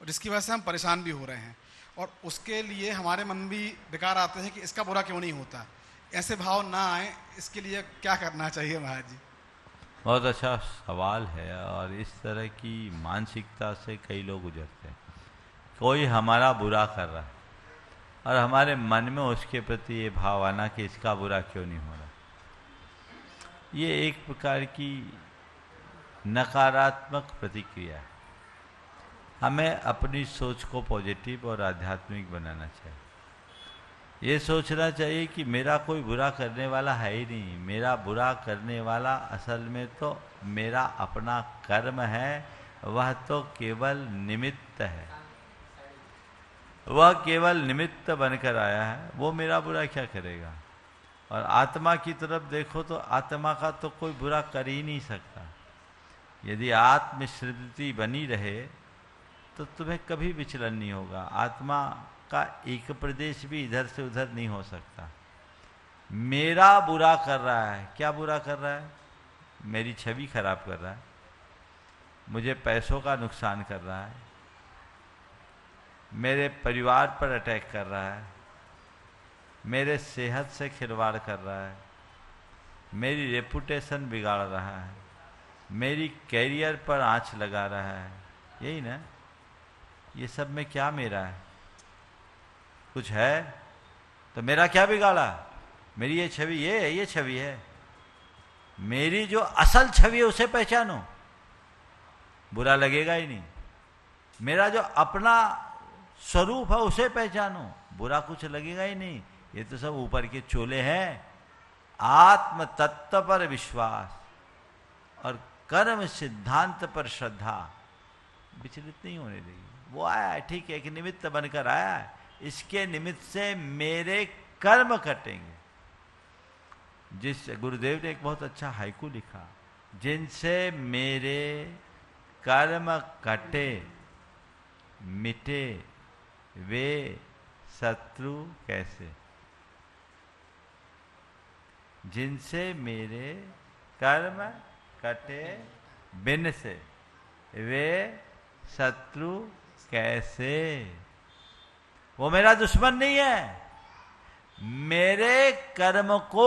और जिसकी वजह से हम परेशान भी हो रहे हैं, और उसके लिए हमारे मन भी विकार आते हैं कि इसका बुरा क्यों नहीं होता। ऐसे भाव ना आए, इसके लिए क्या करना चाहिए महाराज जी? बहुत अच्छा सवाल है, और इस तरह की मानसिकता से कई लोग गुजरते हैं। कोई हमारा बुरा कर रहा है और हमारे मन में उसके प्रति ये भाव आना कि इसका बुरा क्यों नहीं हो रहा, ये एक प्रकार की नकारात्मक प्रतिक्रिया है। हमें अपनी सोच को पॉजिटिव और आध्यात्मिक बनाना चाहिए। ये सोचना चाहिए कि मेरा कोई बुरा करने वाला है ही नहीं। मेरा बुरा करने वाला असल में तो मेरा अपना कर्म है, वह तो केवल निमित्त है। वह केवल निमित्त बनकर आया है, वो मेरा बुरा क्या करेगा। और आत्मा की तरफ देखो तो आत्मा का तो कोई बुरा कर ही नहीं सकता। यदि आत्मस्मृति बनी रहे तो तुम्हें कभी विचलन नहीं होगा। आत्मा का एक प्रदेश भी इधर से उधर नहीं हो सकता। मेरा बुरा कर रहा है, क्या बुरा कर रहा है? मेरी छवि खराब कर रहा है, मुझे पैसों का नुकसान कर रहा है, मेरे परिवार पर अटैक कर रहा है, मेरे सेहत से खिलवाड़ कर रहा है, मेरी रेपुटेशन बिगाड़ रहा है, मेरी कैरियर पर आंच लगा रहा है। यही ना, ये सब में क्या मेरा है? कुछ है तो मेरा क्या बिगाड़ा? मेरी ये छवि ये है, ये छवि है। मेरी जो असल छवि है उसे पहचानो, बुरा लगेगा ही नहीं। मेरा जो अपना स्वरूप है उसे पहचानो, बुरा कुछ लगेगा ही नहीं। ये तो सब ऊपर के चोले हैं। आत्म तत्व पर विश्वास और कर्म सिद्धांत पर श्रद्धा विचलित नहीं होने देगी। वो आया है, ठीक है, एक निमित्त बनकर आया है, इसके निमित्त से मेरे कर्म कटेंगे। जिस गुरुदेव ने एक बहुत अच्छा हाइकू लिखा, जिनसे मेरे कर्म कटे मिटे वे शत्रु कैसे। जिनसे मेरे कर्म कटे बिन से वे शत्रु कैसे। वो मेरा दुश्मन नहीं है, मेरे कर्म को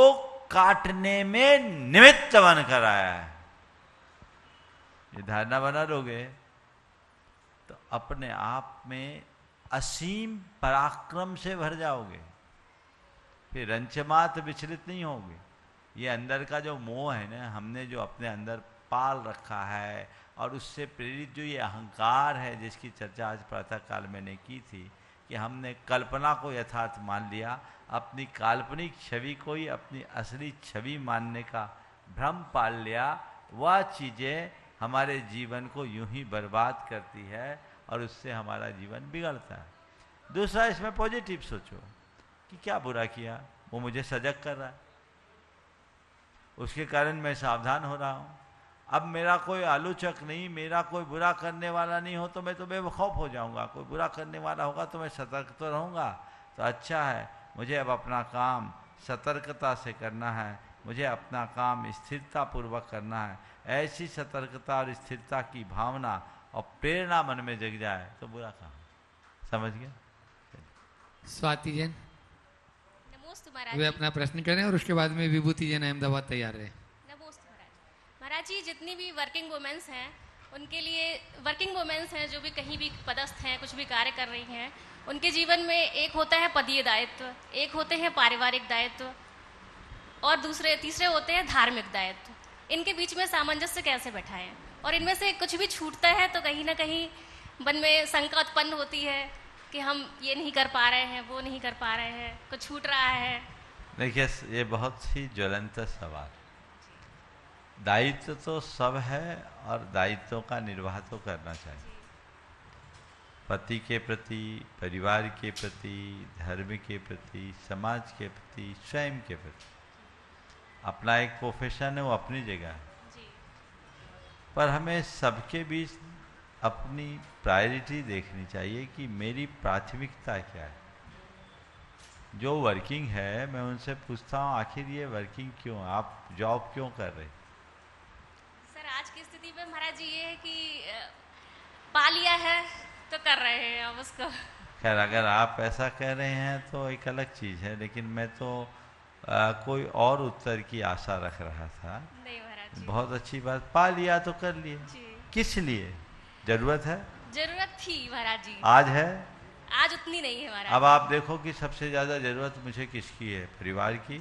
काटने में निमित्त बनकर आया है। ये धारणा बना लोगे तो अपने आप में असीम पराक्रम से भर जाओगे, फिर रंचमात विचलित नहीं होगे। ये अंदर का जो मोह है ना, हमने जो अपने अंदर पाल रखा है और उससे प्रेरित जो ये अहंकार है, जिसकी चर्चा आज प्रातः काल मैंने की थी कि हमने कल्पना को यथार्थ मान लिया, अपनी काल्पनिक छवि को ही अपनी असली छवि मानने का भ्रम पाल लिया। वह चीज़ें हमारे जीवन को यूं ही बर्बाद करती है और उससे हमारा जीवन बिगड़ता है। दूसरा, इसमें पॉजिटिव सोचो कि क्या बुरा किया, वो मुझे सजग कर रहा है, उसके कारण मैं सावधान हो रहा हूँ। अब मेरा कोई आलोचक नहीं, मेरा कोई बुरा करने वाला नहीं हो तो मैं तो बेवकूफ़ हो जाऊंगा। कोई बुरा करने वाला होगा तो मैं सतर्क तो रहूँगा। तो अच्छा है, मुझे अब अपना काम सतर्कता से करना है, मुझे अपना काम स्थिरता पूर्वक करना है। ऐसी सतर्कता और स्थिरता की भावना और प्रेरणा मन में जग जाए तो बुरा काम। समझ गया? स्वाति जैन नमोस्तु महाराज। वे अपना प्रश्न करें और उसके बाद में विभूति जैन अहमदाबाद तैयार रहे। नमोस्तु महाराज। महाराज जी, जितनी भी वर्किंग वुमेन्स हैं उनके लिए, वर्किंग वुमेन्स हैं जो भी कहीं भी पदस्थ हैं, कुछ भी कार्य कर रही हैं, उनके जीवन में एक होता है पदीय दायित्व, एक होते हैं पारिवारिक दायित्व और तीसरे होते हैं धार्मिक दायित्व। इनके बीच में सामंजस्य कैसे बैठाएं? और इनमें से कुछ भी छूटता है तो कहीं ना कहीं मन में शंका उत्पन्न होती है कि हम ये नहीं कर पा रहे हैं, वो नहीं कर पा रहे हैं, कुछ छूट रहा है। देखिए, ये बहुत ही ज्वलंत सवाल। दायित्व तो सब है और दायित्वों का निर्वाह तो करना चाहिए। पति के प्रति, परिवार के प्रति, धर्म के प्रति, समाज के प्रति, स्वयं के प्रति। अपना एक प्रोफेशन है, वो अपनी जगह है, पर हमें सबके बीच अपनी प्रायोरिटी देखनी चाहिए कि मेरी प्राथमिकता क्या है। जो वर्किंग है मैं उनसे पूछता हूँ, आखिर ये वर्किंग क्यों, आप जॉब क्यों कर रहे? सर, आज की स्थिति में महाराज जी ये है कि पा लिया है तो कर रहे हैं अब उसको। खैर, अगर आप ऐसा कह रहे हैं तो एक अलग चीज़ है, लेकिन मैं तो कोई और उत्तर की आशा रख रहा था। नहीं महाराज जी। बहुत अच्छी बात, पा लिया तो कर लिए। किस लिए? जरूरत है? जरूरत थी महाराज जी। आज है? आज उतनी नहीं है महाराज। अब आप देखो कि सबसे ज्यादा जरूरत मुझे किसकी है? परिवार की,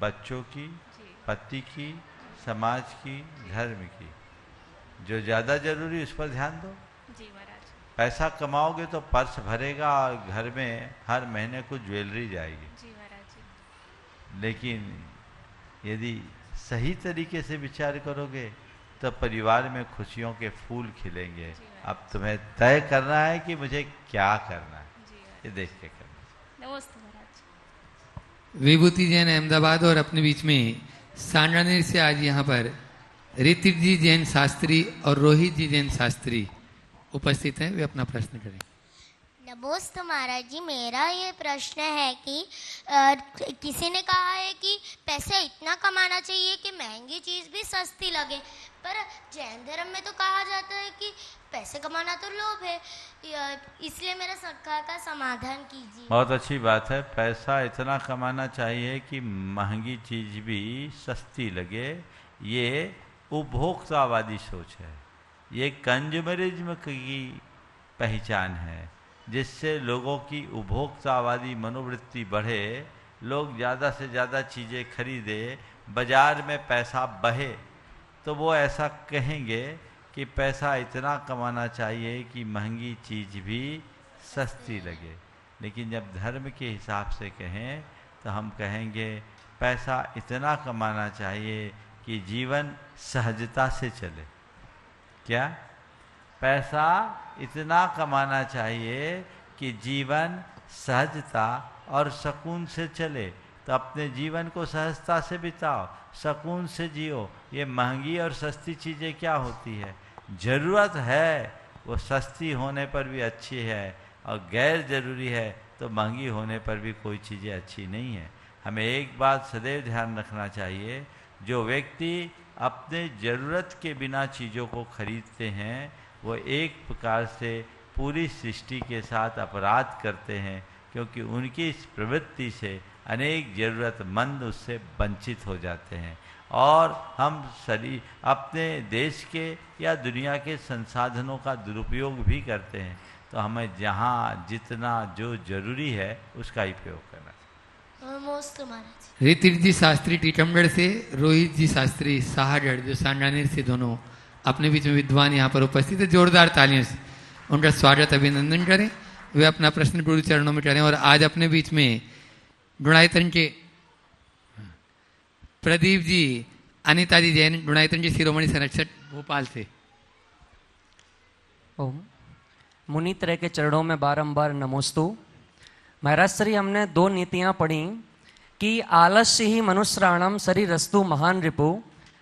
बच्चों की, पति की, समाज की, धर्म की। जो ज्यादा जरूरी उस पर ध्यान दो। जी महाराज। पैसा कमाओगे तो पर्स भरेगा और घर में हर महीने कुछ ज्वेलरी जाएगी। जी महाराज जी। लेकिन यदि सही तरीके से विचार करोगे तो परिवार में खुशियों के फूल खिलेंगे। अब तुम्हें तय करना है कि मुझे क्या करना है, ये देख के करना। नमस्ते महाराज। विभूति जैन अहमदाबाद और अपने बीच में सांडानेर से आज यहाँ पर ऋतिक जी जैन शास्त्री और रोहित जी जैन शास्त्री उपस्थित हैं। वे अपना प्रश्न करें। नमस्ते महाराज जी, मेरा ये प्रश्न है कि किसी ने कहा है कि पैसा इतना कमाना चाहिए कि महंगी चीज़ भी सस्ती लगे, पर जैन धर्म में तो कहा जाता है कि पैसे कमाना तो लोभ है, इसलिए मेरा शंका का समाधान कीजिए। बहुत अच्छी बात है। पैसा इतना कमाना चाहिए कि महंगी चीज भी सस्ती लगे, ये उपभोक्तावादी सोच है, ये कंज्यूमरिज्म की पहचान है, जिससे लोगों की उपभोक्तावादी मनोवृत्ति बढ़े, लोग ज़्यादा से ज़्यादा चीज़ें खरीदे, बाजार में पैसा बहे, तो वो ऐसा कहेंगे कि पैसा इतना कमाना चाहिए कि महंगी चीज़ भी सस्ती लगे। लेकिन जब धर्म के हिसाब से कहें तो हम कहेंगे पैसा इतना कमाना चाहिए कि जीवन सहजता से चले। क्या? पैसा इतना कमाना चाहिए कि जीवन सहजता और सुकून से चले, तो अपने जीवन को सहजता से बिताओ, सुकून से जियो। ये महंगी और सस्ती चीज़ें क्या होती है? ज़रूरत है वो सस्ती होने पर भी अच्छी है, और गैर ज़रूरी है तो महंगी होने पर भी कोई चीज़ें अच्छी नहीं है। हमें एक बात सदैव ध्यान रखना चाहिए, जो व्यक्ति अपने ज़रूरत के बिना चीज़ों को खरीदते हैं वो एक प्रकार से पूरी सृष्टि के साथ अपराध करते हैं, क्योंकि उनकी इस प्रवृत्ति से अनेक ज़रूरतमंद उससे वंचित हो जाते हैं। और हम शरीर अपने देश के या दुनिया के संसाधनों का दुरुपयोग भी करते हैं, तो हमें जहाँ जितना जो जरूरी है उसका ही प्रयोग करना चाहिए। ऋतिक जी शास्त्री टीकमगढ़ से, रोहित जी शास्त्री साहागढ़ जो सांडानेर से, दोनों अपने बीच में विद्वान यहाँ पर उपस्थित है। जोरदार तालियों से उनका स्वागत अभिनंदन करें। वे अपना प्रश्न गुरु चरणों में करें। और आज अपने बीच में गुणायतन के प्रदीप जी, अनिता जी जैन, गुणायतन जी शिरोमणि संरक्षक भोपाल से। ओम मुनि तरह के चरणों में बारंबार नमोस्तु। महाराज श्री, हमने 2 नीतियां पढ़ी कि आलस्य ही मनुष्यराणम शरीरस्तु महान रिपु,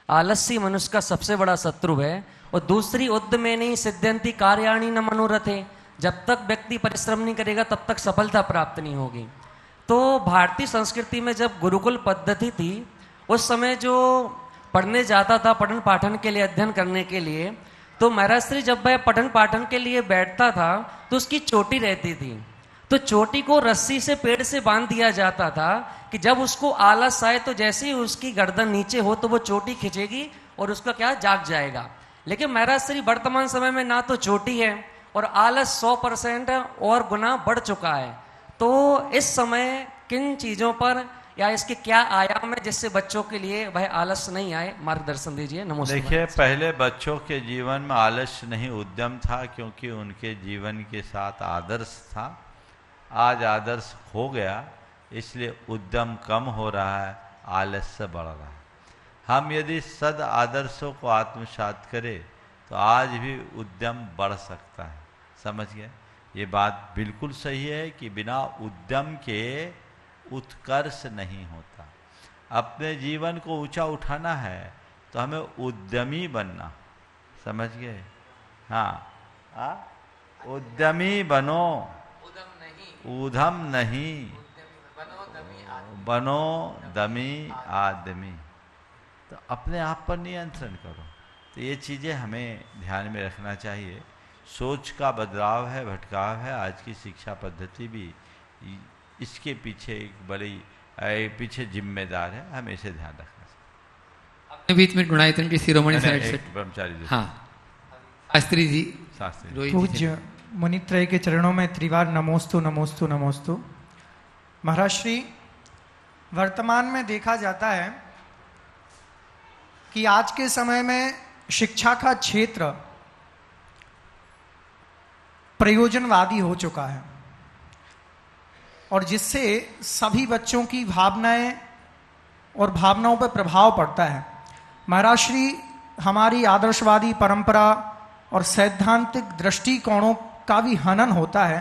आलस्य मनुष्य का सबसे बड़ा शत्रु है, और दूसरी उद्यमेनि सिद्ध्यन्ति कार्याणि न मनोरथे, जब तक व्यक्ति परिश्रम नहीं करेगा तब तक सफलता प्राप्त नहीं होगी। तो भारतीय संस्कृति में जब गुरुकुल पद्धति थी, उस समय जो पढ़ने जाता था पठन पाठन के लिए, अध्ययन करने के लिए, तो महाराज श्री जब वह पठन पाठन के लिए बैठता था तो उसकी चोटी रहती थी, तो चोटी को रस्सी से पेड़ से बांध दिया जाता था कि जब उसको आलस आए तो जैसे ही उसकी गर्दन नीचे हो तो वो चोटी खींचेगी और उसका क्या जाग जाएगा। लेकिन महाराज श्री वर्तमान समय में ना तो चोटी है और आलस 100% और गुना बढ़ चुका है। तो इस समय किन चीजों पर या इसके क्या आयाम है जिससे बच्चों के लिए वह आलस्य नहीं आए, मार्गदर्शन दीजिए। नमस्कार। देखिए, पहले बच्चों के जीवन में आलस्य नहीं उद्यम था, क्योंकि उनके जीवन के साथ आदर्श था। आज आदर्श हो गया, इसलिए उद्यम कम हो रहा है, आलस्य बढ़ रहा है। हम यदि सद आदर्शों को आत्मसात करें तो आज भी उद्यम बढ़ सकता है। समझ गए? ये बात बिल्कुल सही है कि बिना उद्यम के उत्कर्ष नहीं होता। अपने जीवन को ऊंचा उठाना है तो हमें उद्यमी बनना। समझ गए? हाँ, उद्यमी बनो, उधम नहीं, बनो दमी आदमी। तो अपने आप पर नियंत्रण करो। तो ये चीज़ें हमें ध्यान में रखना चाहिए। सोच का बदलाव है, भटकाव है। आज की शिक्षा पद्धति भी इसके पीछे एक बड़ी पीछे जिम्मेदार है, हमें इसे ध्यान रखना चाहिए। अपने बीच में गुणायतन के शिरोमणि संरक्षक ब्रह्मचारी, हाँ, शास्त्री जी, पूज्य मुनित्रय के चरणों में त्रिवार नमोस्तु नमोस्तु नमोस्तु। महाराज श्री, वर्तमान में देखा जाता है कि आज के समय में शिक्षा का क्षेत्र प्रयोजनवादी हो चुका है और जिससे सभी बच्चों की भावनाएं और भावनाओं पर प्रभाव पड़ता है। महाराज श्री, हमारी आदर्शवादी परंपरा और सैद्धांतिक दृष्टिकोणों का भी हनन होता है।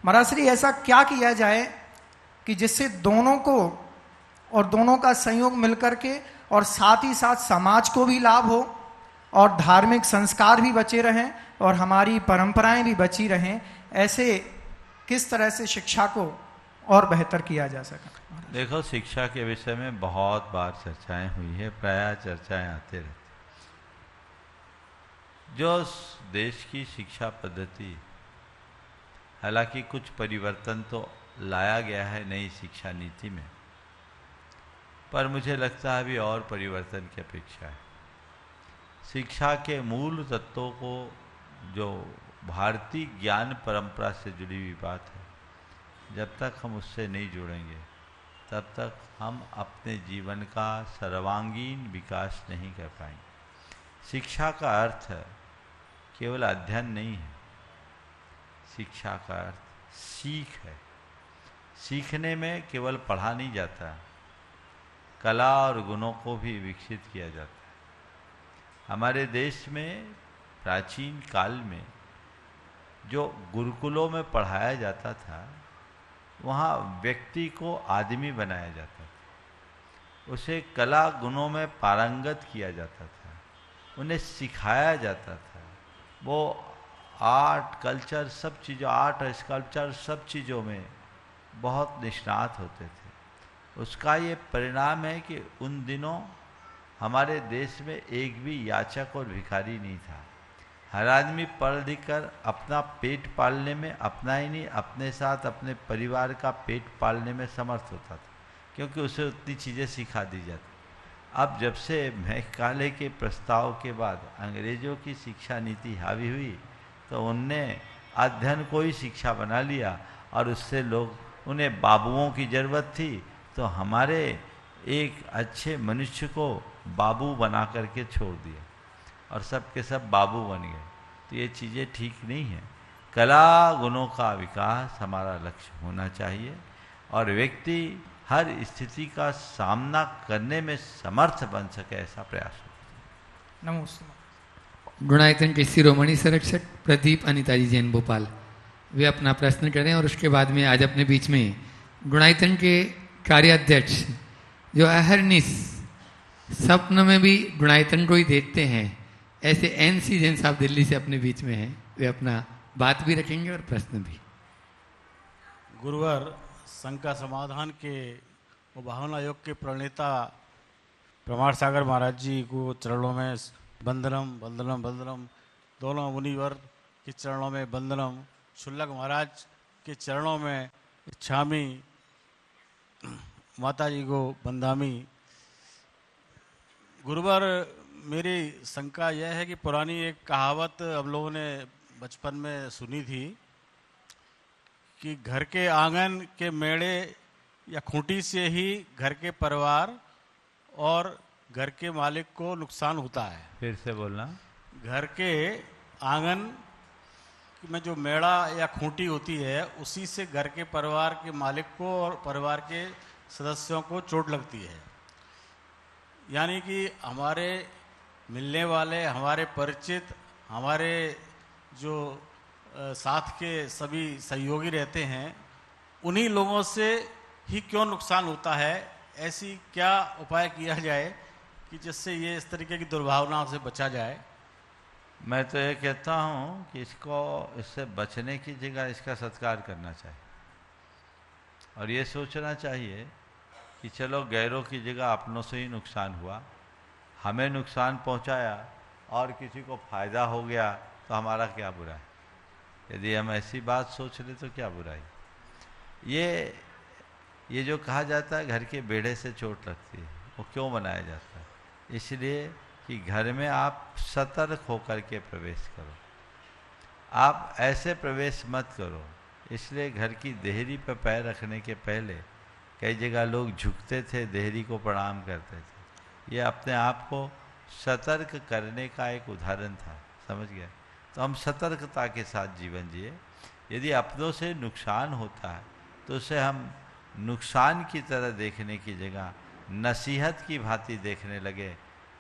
महाराज श्री, ऐसा क्या किया जाए कि जिससे दोनों को और दोनों का संयोग मिलकर के और साथ ही साथ समाज को भी लाभ हो और धार्मिक संस्कार भी बचे रहें और हमारी परंपराएं भी बची रहें? ऐसे किस तरह से शिक्षा को और बेहतर किया जा सका? देखो, शिक्षा के विषय में बहुत बार चर्चाएं हुई है, प्रायः चर्चाएं आते रहती। जो देश की शिक्षा पद्धति, हालांकि कुछ परिवर्तन तो लाया गया है नई शिक्षा नीति में, पर मुझे लगता है अभी और परिवर्तन की अपेक्षा है। शिक्षा के मूल तत्वों को, जो भारतीय ज्ञान परंपरा से जुड़ी हुई बात है, जब तक हम उससे नहीं जुड़ेंगे तब तक हम अपने जीवन का सर्वांगीण विकास नहीं कर पाएंगे। शिक्षा का अर्थ केवल अध्ययन नहीं है, शिक्षा का अर्थ सीख है। सीखने में केवल पढ़ा नहीं जाता, कला और गुणों को भी विकसित किया जाता है। हमारे देश में प्राचीन काल में जो गुरुकुलों में पढ़ाया जाता था, वहाँ व्यक्ति को आदमी बनाया जाता था, उसे कला गुणों में पारंगत किया जाता था, उन्हें सिखाया जाता था। वो आर्ट, कल्चर, सब चीज़ों, आर्ट और स्कल्पचर सब चीज़ों में बहुत निष्णात होते थे। उसका ये परिणाम है कि उन दिनों हमारे देश में एक भी याचक और भिखारी नहीं था। हर आदमी पढ़ लिख कर अपना पेट पालने में, अपना ही नहीं अपने साथ अपने परिवार का पेट पालने में समर्थ होता था, क्योंकि उसे उतनी चीज़ें सिखा दी जाती। अब जब से मैकाले के प्रस्ताव के बाद अंग्रेज़ों की शिक्षा नीति हावी हुई, तो उनने अध्ययन को ही शिक्षा बना लिया और उससे लोग, उन्हें बाबुओं की ज़रूरत थी, तो हमारे एक अच्छे मनुष्य को बाबू बना करके छोड़ दिया और सब के सब बाबू बन गए। तो ये चीज़ें ठीक नहीं है। कला गुणों का विकास हमारा लक्ष्य होना चाहिए और व्यक्ति हर स्थिति का सामना करने में समर्थ बन सके, ऐसा प्रयास हो। नमस्ते। गुणायतन के शिरोमणि संरक्षक प्रदीप अनिताजी जैन भोपाल, वे अपना प्रश्न करें और उसके बाद में आज अपने बीच में गुणायतन के कार्याध्यक्ष जो अहरनिश स्वप्न में भी गुणायतन को ही देखते हैं, ऐसे एनसी जैन साहब दिल्ली से अपने बीच में हैं, वे अपना बात भी रखेंगे और प्रश्न भी। गुरुवर, शंका समाधान के वो भावना योग के प्रणेता प्रमाण सागर महाराज जी को चरणों में बंदनम बंदनम बंदनम, दोनों मुनिवर के चरणों में बंदनम, शुल्लक महाराज के चरणों में इच्छामी, माता जी को बंदामी। गुरुवर, मेरी शंका यह है कि पुरानी एक कहावत हम लोगों ने बचपन में सुनी थी कि घर के आंगन के मेड़े या खूंटी से ही घर के परिवार और घर के मालिक को नुकसान होता है। फिर से बोलना। घर के आंगन में जो मेड़ा या खूंटी होती है, उसी से घर के परिवार के मालिक को और परिवार के सदस्यों को चोट लगती है। यानी कि हमारे मिलने वाले, हमारे परिचित, हमारे जो साथ के सभी सहयोगी रहते हैं, उन्हीं लोगों से ही क्यों नुकसान होता है? ऐसी क्या उपाय किया जाए कि जिससे ये इस तरीके की दुर्भावनाओं से बचा जाए? मैं तो ये कहता हूँ कि इससे बचने की जगह इसका सत्कार करना चाहिए और ये सोचना चाहिए कि चलो गैरों की जगह अपनों से ही नुकसान हुआ, हमें नुकसान पहुँचाया और किसी को फ़ायदा हो गया तो हमारा क्या बुरा है। यदि हम ऐसी बात सोच ले तो क्या बुराई। ये जो कहा जाता है घर के बेड़े से चोट लगती है, वो क्यों बनाया जाता है? इसलिए कि घर में आप सतर्क होकर के प्रवेश करो, आप ऐसे प्रवेश मत करो। इसलिए घर की देहरी पर पैर रखने के पहले कई जगह लोग झुकते थे, देहरी को प्रणाम करते थे। ये अपने आप को सतर्क करने का एक उदाहरण था, समझ गया? तो हम सतर्कता के साथ जीवन जिए। यदि अपनों से नुकसान होता है तो उसे हम नुकसान की तरह देखने की जगह नसीहत की भांति देखने लगे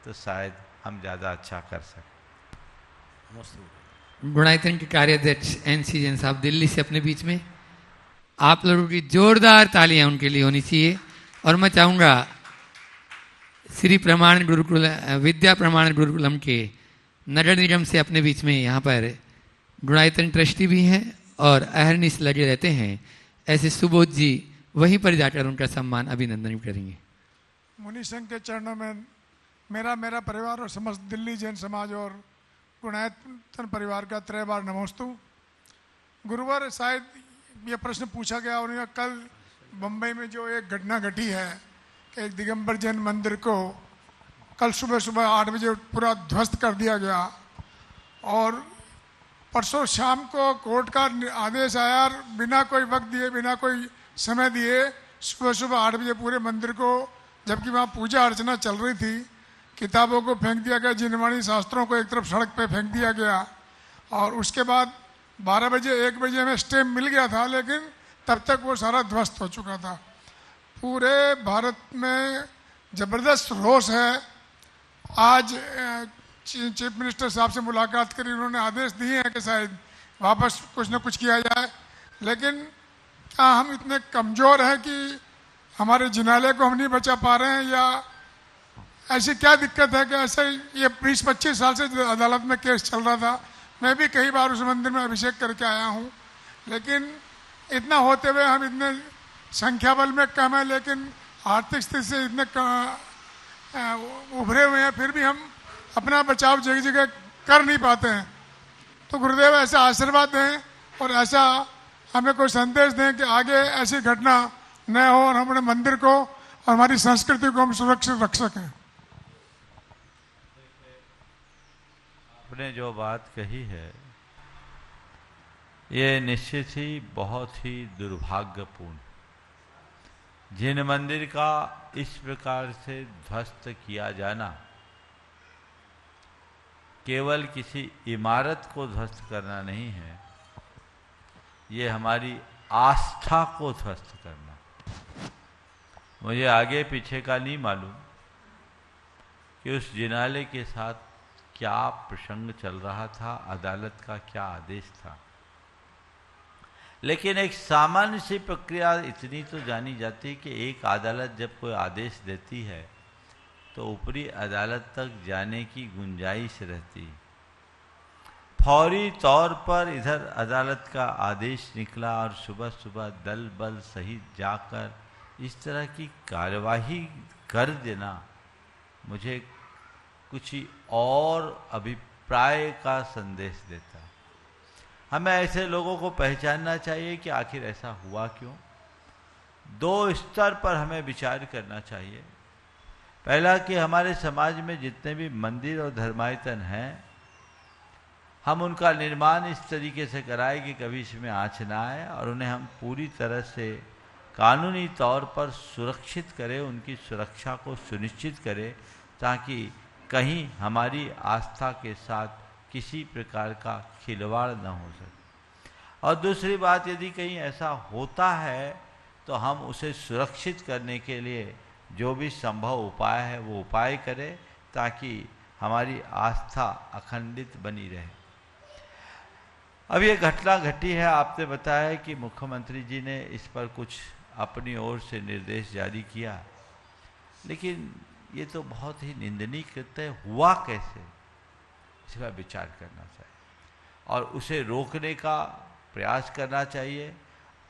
तो शायद हम ज़्यादा अच्छा कर सकें। गुणायतन के कार्याध्यक्ष NC जैन साहब दिल्ली से अपने बीच में, आप लोगों की जोरदार तालियां उनके लिए होनी चाहिए। और मैं चाहूँगा श्री प्रमाण गुरुकुल विद्या प्रमाण गुरुकुलम के नगर निगम से अपने बीच में यहाँ पर गुणायतन ट्रस्टी भी हैं और अहरनिश लगे रहते हैं, ऐसे सुबोध जी वहीं पर जाकर उनका सम्मान अभिनंदन करेंगे। मुनि संघ के चरणों में मेरा परिवार और समस्त दिल्ली जैन समाज और गुणायतन परिवार का 3 बार नमोस्तु। गुरुवार शायद ये प्रश्न पूछा गया और कल बम्बई में जो एक घटना घटी है कि एक दिगंबर जैन मंदिर को कल सुबह 8 बजे पूरा ध्वस्त कर दिया गया और परसों शाम को कोर्ट का आदेश आया, बिना कोई वक्त दिए बिना कोई समय दिए सुबह 8 बजे पूरे मंदिर को, जबकि वहाँ पूजा अर्चना चल रही थी, किताबों को फेंक दिया गया, जिनवाणी शास्त्रों को एक तरफ सड़क पे फेंक दिया गया। और उसके बाद 12 बजे 1 बजे हमें स्टे मिल गया था, लेकिन तब तक वो सारा ध्वस्त हो चुका था। पूरे भारत में ज़बरदस्त रोष है। आज चीफ मिनिस्टर साहब से मुलाकात करी, उन्होंने आदेश दिए हैं कि शायद वापस कुछ न कुछ किया जाए, लेकिन क्या हम इतने कमज़ोर हैं कि हमारे जिनालय को हम नहीं बचा पा रहे हैं, या ऐसी क्या दिक्कत है कि ऐसे ये 20-25 साल से अदालत में केस चल रहा था। मैं भी कई बार उस मंदिर में अभिषेक करके आया हूँ, लेकिन इतना होते हुए हम इतने संख्या बल में कम है, लेकिन आर्थिक स्थिति से इतने उभरे हुए हैं, फिर भी हम अपना बचाव जगह जगह कर नहीं पाते हैं। तो गुरुदेव ऐसा आशीर्वाद दें और ऐसा हमें कोई संदेश दें कि आगे ऐसी घटना न हो और हम अपने मंदिर को और हमारी संस्कृति को हम सुरक्षित रख सकें। आपने जो बात कही है ये निश्चित ही बहुत ही दुर्भाग्यपूर्ण। जिन मंदिर का इस प्रकार से ध्वस्त किया जाना केवल किसी इमारत को ध्वस्त करना नहीं है, ये हमारी आस्था को ध्वस्त करना। मुझे आगे पीछे का नहीं मालूम कि उस जिनालय के साथ क्या प्रसंग चल रहा था, अदालत का क्या आदेश था, लेकिन एक सामान्य सी प्रक्रिया इतनी तो जानी जाती है कि एक अदालत जब कोई आदेश देती है तो ऊपरी अदालत तक जाने की गुंजाइश रहती। फौरी तौर पर इधर अदालत का आदेश निकला और सुबह सुबह दल बल सहित जाकर इस तरह की कार्यवाही कर देना मुझे कुछ ही और अभिप्राय का संदेश देता है। हमें ऐसे लोगों को पहचानना चाहिए कि आखिर ऐसा हुआ क्यों। 2 स्तर पर हमें विचार करना चाहिए। पहला कि हमारे समाज में जितने भी मंदिर और धर्मायतन हैं, हम उनका निर्माण इस तरीके से कराएं कि कभी इसमें आँच ना आए और उन्हें हम पूरी तरह से कानूनी तौर पर सुरक्षित करें, उनकी सुरक्षा को सुनिश्चित करें, ताकि कहीं हमारी आस्था के साथ किसी प्रकार का खिलवाड़ न हो सके। और दूसरी बात, यदि कहीं ऐसा होता है तो हम उसे सुरक्षित करने के लिए जो भी संभव उपाय है वो उपाय करें, ताकि हमारी आस्था अखंडित बनी रहे। अब ये घटना घटी है, आपने बताया कि मुख्यमंत्री जी ने इस पर कुछ अपनी ओर से निर्देश जारी किया, लेकिन ये तो बहुत ही निंदनीय कृत्य हुआ कैसे, इस पर विचार करना चाहिए और उसे रोकने का प्रयास करना चाहिए।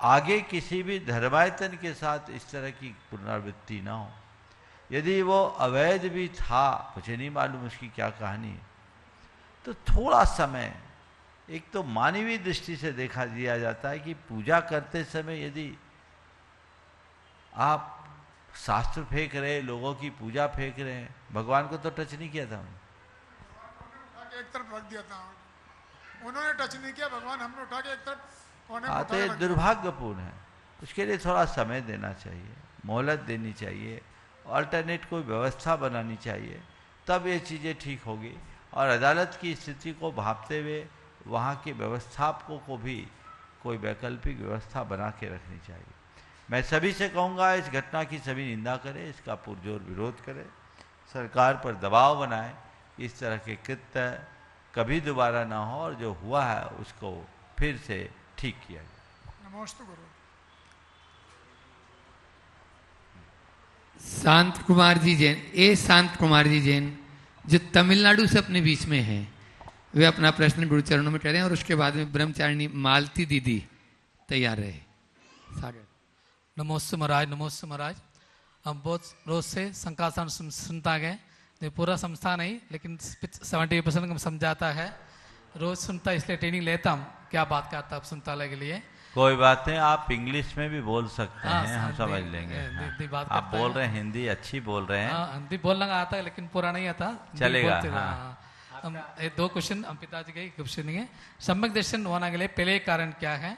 आगे किसी भी धर्मायतन के साथ इस तरह की पुनरावृत्ति ना हो। यदि वो अवैध भी था, मुझे नहीं मालूम उसकी क्या कहानी है, तो थोड़ा समय, एक तो मानवीय दृष्टि से देखा दिया जाता है कि पूजा करते समय यदि आप शास्त्र फेंक रहे, लोगों की पूजा फेंक रहे हैं, भगवान को तो टच नहीं किया था उन्होंने, एक तरफ रख दिया था, उन्होंने टच नहीं किया, भगवान हमने उठा के एक तरफ कोने में हाँ, तो ये दुर्भाग्यपूर्ण है। उसके लिए थोड़ा समय देना चाहिए, मोहलत देनी चाहिए, अल्टरनेट कोई व्यवस्था बनानी चाहिए, तब ये चीज़ें ठीक होगी। और अदालत की स्थिति को भांपते हुए वहाँ के व्यवस्थापकों को भी कोई वैकल्पिक व्यवस्था बना के रखनी चाहिए। मैं सभी से कहूँगा इस घटना की सभी निंदा करें, इसका पुरजोर विरोध करें, सरकार पर दबाव बनाएं, इस तरह के कृत्य कभी दोबारा ना हो और जो हुआ है उसको फिर से ठीक किया जाए। नमस्ते गुरु। शांत कुमार जी जैन, शांत कुमार जी जैन जो तमिलनाडु से अपने बीच में हैं, वे अपना प्रश्न गुरु चरणों में करें और उसके बाद में ब्रह्मचारिणी मालती दीदी तैयार रहे। सागर। नमोस्तु महाराज, नमोस्तु महाराज। हम बहुत रोज से संकासन सुनता गए, ये पूरा संस्था नहीं लेकिन 70% समझाता है, रोज सुनता इसलिए ट्रेनिंग लेता हूँ, क्या बात करता आप सुनतालय के लिए। कोई बात नहीं, आप इंग्लिश में भी बोल सकते हैं, हम समझ लेंगे। बात आप बोल रहे हैं, हिंदी अच्छी बोल रहे हैं। हिंदी बोलना आता है लेकिन पूरा नहीं आता, चलेगा। दो क्वेश्चन हम पिताजी के क्वेश्चन है, सम्यक दर्शन होने के लिए पहले कारण क्या है।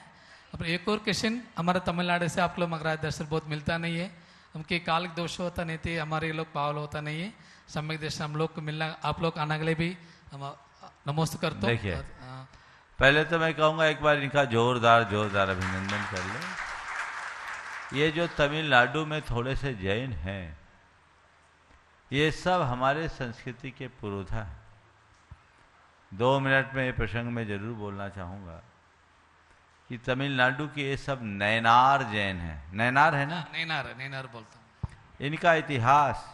अब एक और क्वेश्चन, हमारे तमिलनाडु से आप लोग मगराज दर्शन बहुत मिलता नहीं है, उनके कालिक दोष होता नहीं थे, हमारे लोग पावल होता नहीं है, सम्यक दर्शन हम लोग को मिलना, आप लोग आने के लिए भी हम नमोस्त करते। देखिए पहले तो मैं कहूँगा एक बार इनका जोरदार अभिनंदन कर ले। ये जो तमिलनाडु में थोड़े से जैन हैं, ये सब हमारे संस्कृति के पुरोधा हैं। 2 मिनट में ये प्रसंग में जरूर बोलना चाहूँगा कि तमिलनाडु के ये सब नैनार जैन हैं। नैनार है ना? नैनार बोलता हूँ। इनका इतिहास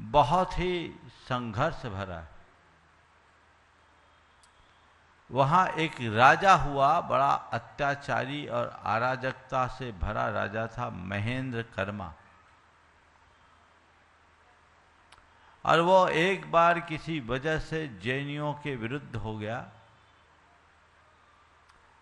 बहुत ही संघर्ष भरा है। वहाँ एक राजा हुआ, बड़ा अत्याचारी और अराजकता से भरा राजा था, महेंद्र कर्मा। और वो एक बार किसी वजह से जैनियों के विरुद्ध हो गया।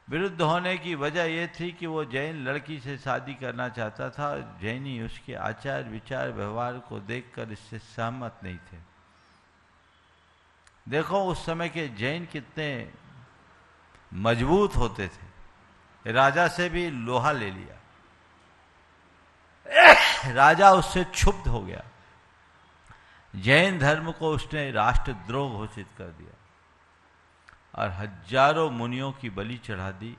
विरुद्ध होने की वजह ये थी कि वो जैन लड़की से शादी करना चाहता था, जैनी उसके आचार विचार व्यवहार को देखकर इससे सहमत नहीं थे। देखो उस समय के जैन कितने मजबूत होते थे। राजा से भी लोहा ले लिया, राजा उससे क्षुब्ध हो गया, जैन धर्म को उसने राष्ट्रद्रोह घोषित कर दिया और हजारों मुनियों की बलि चढ़ा दी,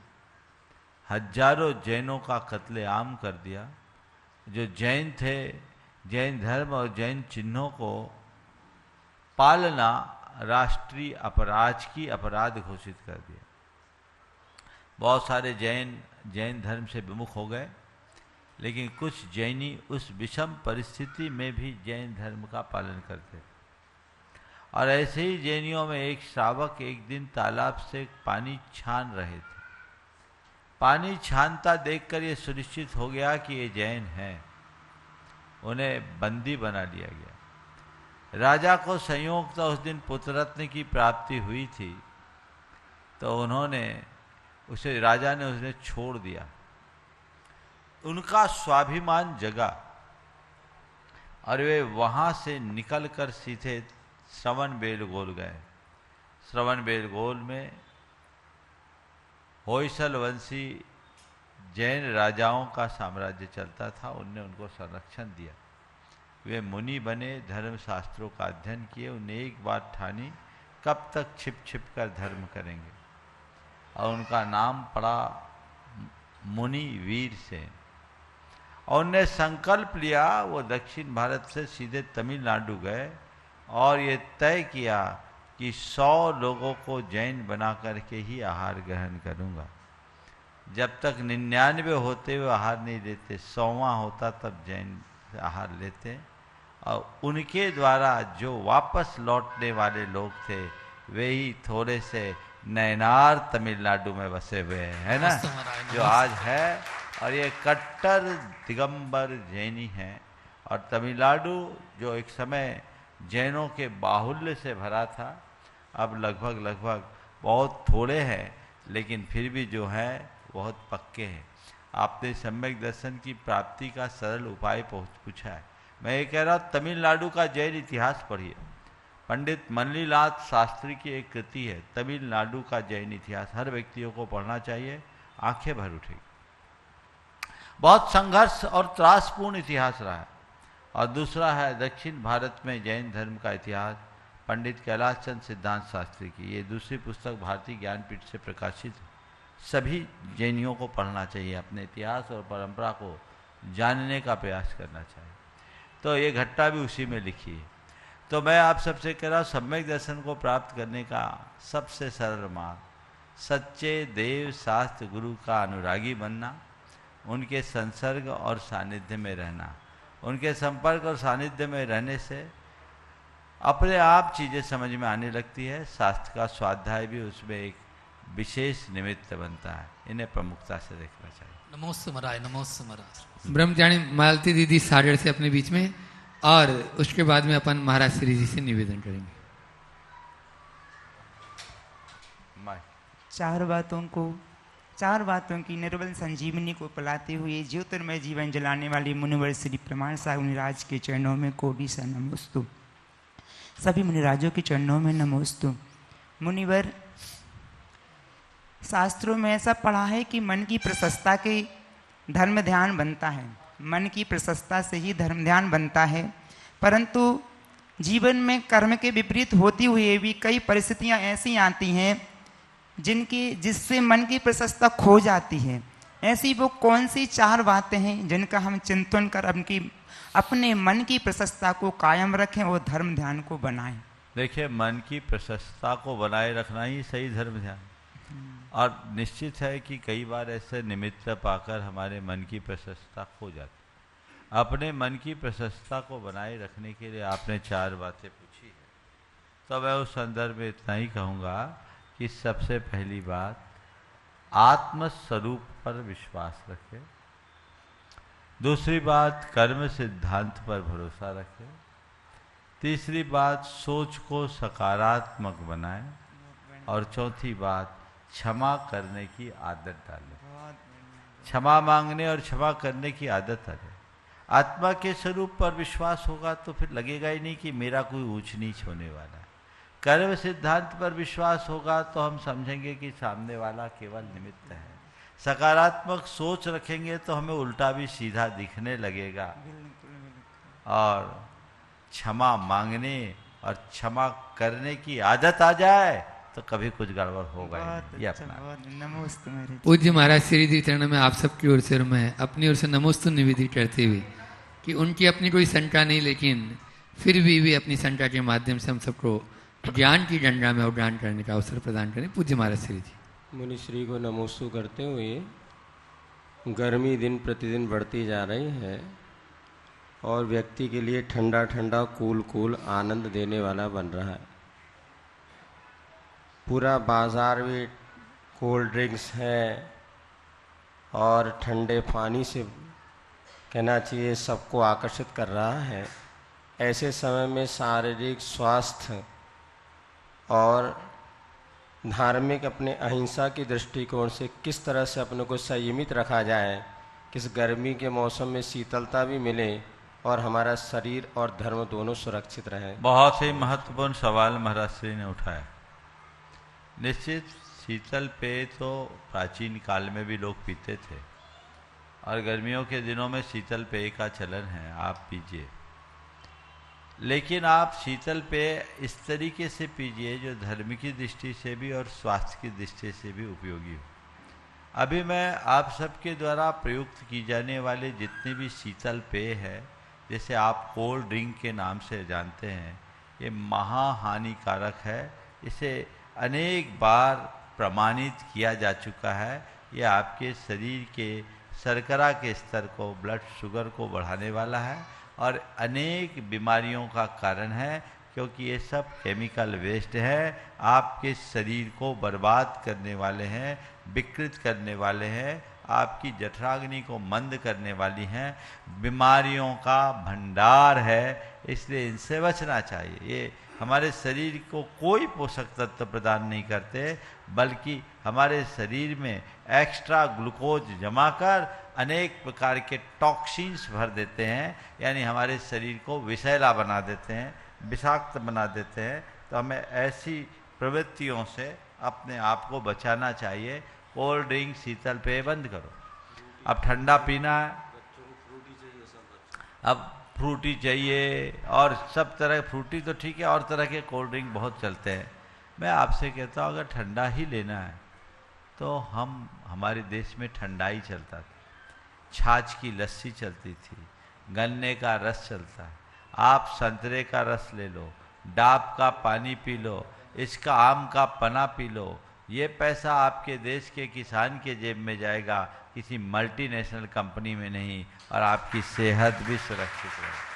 हजारों जैनों का कत्लेआम कर दिया। जो जैन थे, जैन धर्म और जैन चिन्हों को पालना राष्ट्रीय अपराध घोषित कर दिया। बहुत सारे जैन धर्म से विमुख हो गए, लेकिन कुछ जैनी उस विषम परिस्थिति में भी जैन धर्म का पालन करते थे। और ऐसे ही जैनियों में एक श्रावक एक दिन तालाब से पानी छान रहे थे। पानी छानता देखकर ये सुनिश्चित हो गया कि ये जैन हैं। उन्हें बंदी बना लिया गया। राजा को संयोगतः उस दिन पुत्ररत्न की प्राप्ति हुई थी, तो राजा ने उसे छोड़ दिया। उनका स्वाभिमान जगा और वे वहां से निकलकर सीधे श्रवणबेलगोल गए। श्रवणबेलगोल में होयसल वंशी जैन राजाओं का साम्राज्य चलता था, उनने उनको संरक्षण दिया। वे मुनि बने, धर्म शास्त्रों का अध्ययन किए। उन्हें एक बात ठानी, कब तक छिप छिप कर धर्म करेंगे, और उनका नाम पड़ा मुनि वीर सेन। और उन्हें संकल्प लिया, वो दक्षिण भारत से सीधे तमिलनाडु गए और ये तय किया कि 100 लोगों को जैन बना करके ही आहार ग्रहण करूंगा। जब तक 99 होते हुए आहार नहीं लेते, 100वां होता तब जैन आहार लेते। और उनके द्वारा जो वापस लौटने वाले लोग थे, वे ही थोड़े से नैनार तमिलनाडु में बसे हुए हैं, है ना, जो आज है। और ये कट्टर दिगंबर जैनी हैं। और तमिलनाडु जो एक समय जैनों के बाहुल्य से भरा था, अब लगभग बहुत थोड़े हैं, लेकिन फिर भी जो है बहुत पक्के हैं। आपने सम्यक दर्शन की प्राप्ति का सरल उपाय पूछा है। मैं ये कह रहा हूँ, तमिलनाडु का जैन इतिहास पढ़िए। पंडित मल्लीनाथ शास्त्री की एक कृति है, तमिलनाडु का जैन इतिहास। हर व्यक्तियों को पढ़ना चाहिए, आंखें भर उठेगी। बहुत संघर्ष और त्रासपूर्ण इतिहास रहा है। और दूसरा है दक्षिण भारत में जैन धर्म का इतिहास। पंडित कैलाश चंद्र सिद्धांत शास्त्री की। ये दूसरी पुस्तक भारतीय ज्ञानपीठ से प्रकाशित है। सभी जैनियों को पढ़ना चाहिए, अपने इतिहास और परंपरा को जानने का प्रयास करना चाहिए। तो ये घटना भी उसी में लिखी है। तो मैं आप सबसे कह रहा हूँ, सम्यक दर्शन को प्राप्त करने का सबसे सरल मार्ग सच्चे देव शास्त्र गुरु का अनुरागी बनना, उनके संसर्ग और सानिध्य में रहना। उनके संपर्क और सानिध्य में रहने से अपने आप चीज़ें समझ में आने लगती है। शास्त्र का स्वाध्याय भी उसमें एक विशेष निमित्त बनता है। इन्हें प्रमुखता से देखना चाहिए। नमोस्तु महाराज, नमोस्तु महाराज। ब्रह्मचारी मालती दीदी सागर से अपने बीच में, और उसके बाद में अपन महाराज श्री जी से निवेदन करेंगे। चार बातों की निर्बल संजीवनी को पिलाते हुए ज्योतिर्मय जीवन जलाने वाले मुनिवर श्री प्रमाण साहब मुनिराज के चरणों में कोटि सा नमोस्तु। सभी मुनिराजों के चरणों में नमोस्तु। मुनिवर, शास्त्रों में ऐसा पढ़ा है कि मन की प्रशस्ता के धर्म ध्यान बनता है, मन की प्रशस्ता से ही धर्म ध्यान बनता है। परंतु जीवन में कर्म के विपरीत होती हुए भी कई परिस्थितियां ऐसी आती हैं जिससे मन की प्रशस्ता खो जाती है। ऐसी वो कौन सी चार बातें हैं जिनका हम चिंतन कर अपने मन की प्रशस्ता को कायम रखें और धर्म ध्यान को बनाएं? देखिए, मन की प्रशस्ता को बनाए रखना ही सही धर्म ध्यान। और निश्चित है कि कई बार ऐसे निमित्त पाकर हमारे मन की प्रशस्ता खो जाती। अपने मन की प्रशस्ता को बनाए रखने के लिए आपने चार बातें पूछी है, तो मैं उस संदर्भ में इतना ही कहूँगा कि सबसे पहली बात, आत्म स्वरूप पर विश्वास रखें। दूसरी बात, कर्म सिद्धांत पर भरोसा रखें। तीसरी बात, सोच को सकारात्मक बनाएं। और चौथी बात, क्षमा करने की आदत डालें। क्षमा मांगने और क्षमा करने की आदत डालें। आत्मा के स्वरूप पर विश्वास होगा तो फिर लगेगा ही नहीं कि मेरा कोई ऊंच नीच होने वाला है। कर्म सिद्धांत पर विश्वास होगा तो हम समझेंगे कि सामने वाला केवल निमित्त है। सकारात्मक सोच रखेंगे तो हमें उल्टा भी सीधा दिखने लगेगा। और क्षमा मांगने और क्षमा करने की आदत आ जाए तो कभी कुछ गड़बड़ होगा ही। अपना पूज्य महाराज श्री जी चरण में आप सबकी ओर से मैं अपनी ओर से नमोस्तु निवेदित करते हुए कि उनकी अपनी कोई शंका नहीं, लेकिन फिर भी वे अपनी शंका के माध्यम से हम सबको ज्ञान की गंगा में उद्यान करने का अवसर प्रदान करें। पूज्य महाराज श्री जी। मुनि श्री को नमोस्तु करते हुए, गर्मी दिन प्रतिदिन बढ़ती जा रही है और व्यक्ति के लिए ठंडा ठंडा कूल कूल आनंद देने वाला बन रहा है। पूरा बाजार में कोल्ड ड्रिंक्स है और ठंडे पानी से कहना चाहिए सबको आकर्षित कर रहा है। ऐसे समय में शारीरिक स्वास्थ्य और धार्मिक अपने अहिंसा की दृष्टिकोण से किस तरह से अपने को संयमित रखा जाए, किस गर्मी के मौसम में शीतलता भी मिले और हमारा शरीर और धर्म दोनों सुरक्षित रहे। बहुत ही महत्वपूर्ण सवाल महाराज श्री ने उठाया। निश्चित शीतल पेय तो प्राचीन काल में भी लोग पीते थे और गर्मियों के दिनों में शीतल पेय का चलन है, आप पीजिए। लेकिन आप शीतल पेय इस तरीके से पीजिए जो धर्म की दृष्टि से भी और स्वास्थ्य की दृष्टि से भी उपयोगी हो। अभी मैं आप सबके द्वारा प्रयुक्त की जाने वाले जितने भी शीतल पेय है, जैसे आप कोल्ड ड्रिंक के नाम से जानते हैं, ये महाहानिकारक है। इसे अनेक बार प्रमाणित किया जा चुका है। ये आपके शरीर के शर्करा के स्तर को, ब्लड शुगर को बढ़ाने वाला है और अनेक बीमारियों का कारण है, क्योंकि ये सब केमिकल वेस्ट है, आपके शरीर को बर्बाद करने वाले हैं, विकृत करने वाले हैं, आपकी जठराग्नि को मंद करने वाली हैं, बीमारियों का भंडार है। इसलिए इनसे बचना चाहिए। ये हमारे शरीर को कोई पोषक तत्व प्रदान नहीं करते, बल्कि हमारे शरीर में एक्स्ट्रा ग्लूकोज जमा कर अनेक प्रकार के टॉक्सिन्स भर देते हैं, यानी हमारे शरीर को विषैला बना देते हैं, विषाक्त बना देते हैं। तो हमें ऐसी प्रवृत्तियों से अपने आप को बचाना चाहिए। कोल्ड ड्रिंक, शीतल पेय बंद करो। अब ठंडा पीना है, अब फ्रूटी चाहिए और सब तरह फ्रूटी तो ठीक है, और तरह के कोल्ड ड्रिंक बहुत चलते हैं। मैं आपसे कहता हूँ अगर ठंडा ही लेना है तो हमारे देश में ठंडा ही चलता था, छाछ की लस्सी चलती थी, गन्ने का रस चलता है, आप संतरे का रस ले लो, डाब का पानी पी लो, इसका आम का पना पी लो, ये पैसा आपके देश के किसान के जेब में जाएगा, किसी मल्टीनेशनल कंपनी में नहीं, और आपकी सेहत भी सुरक्षित रहेगी।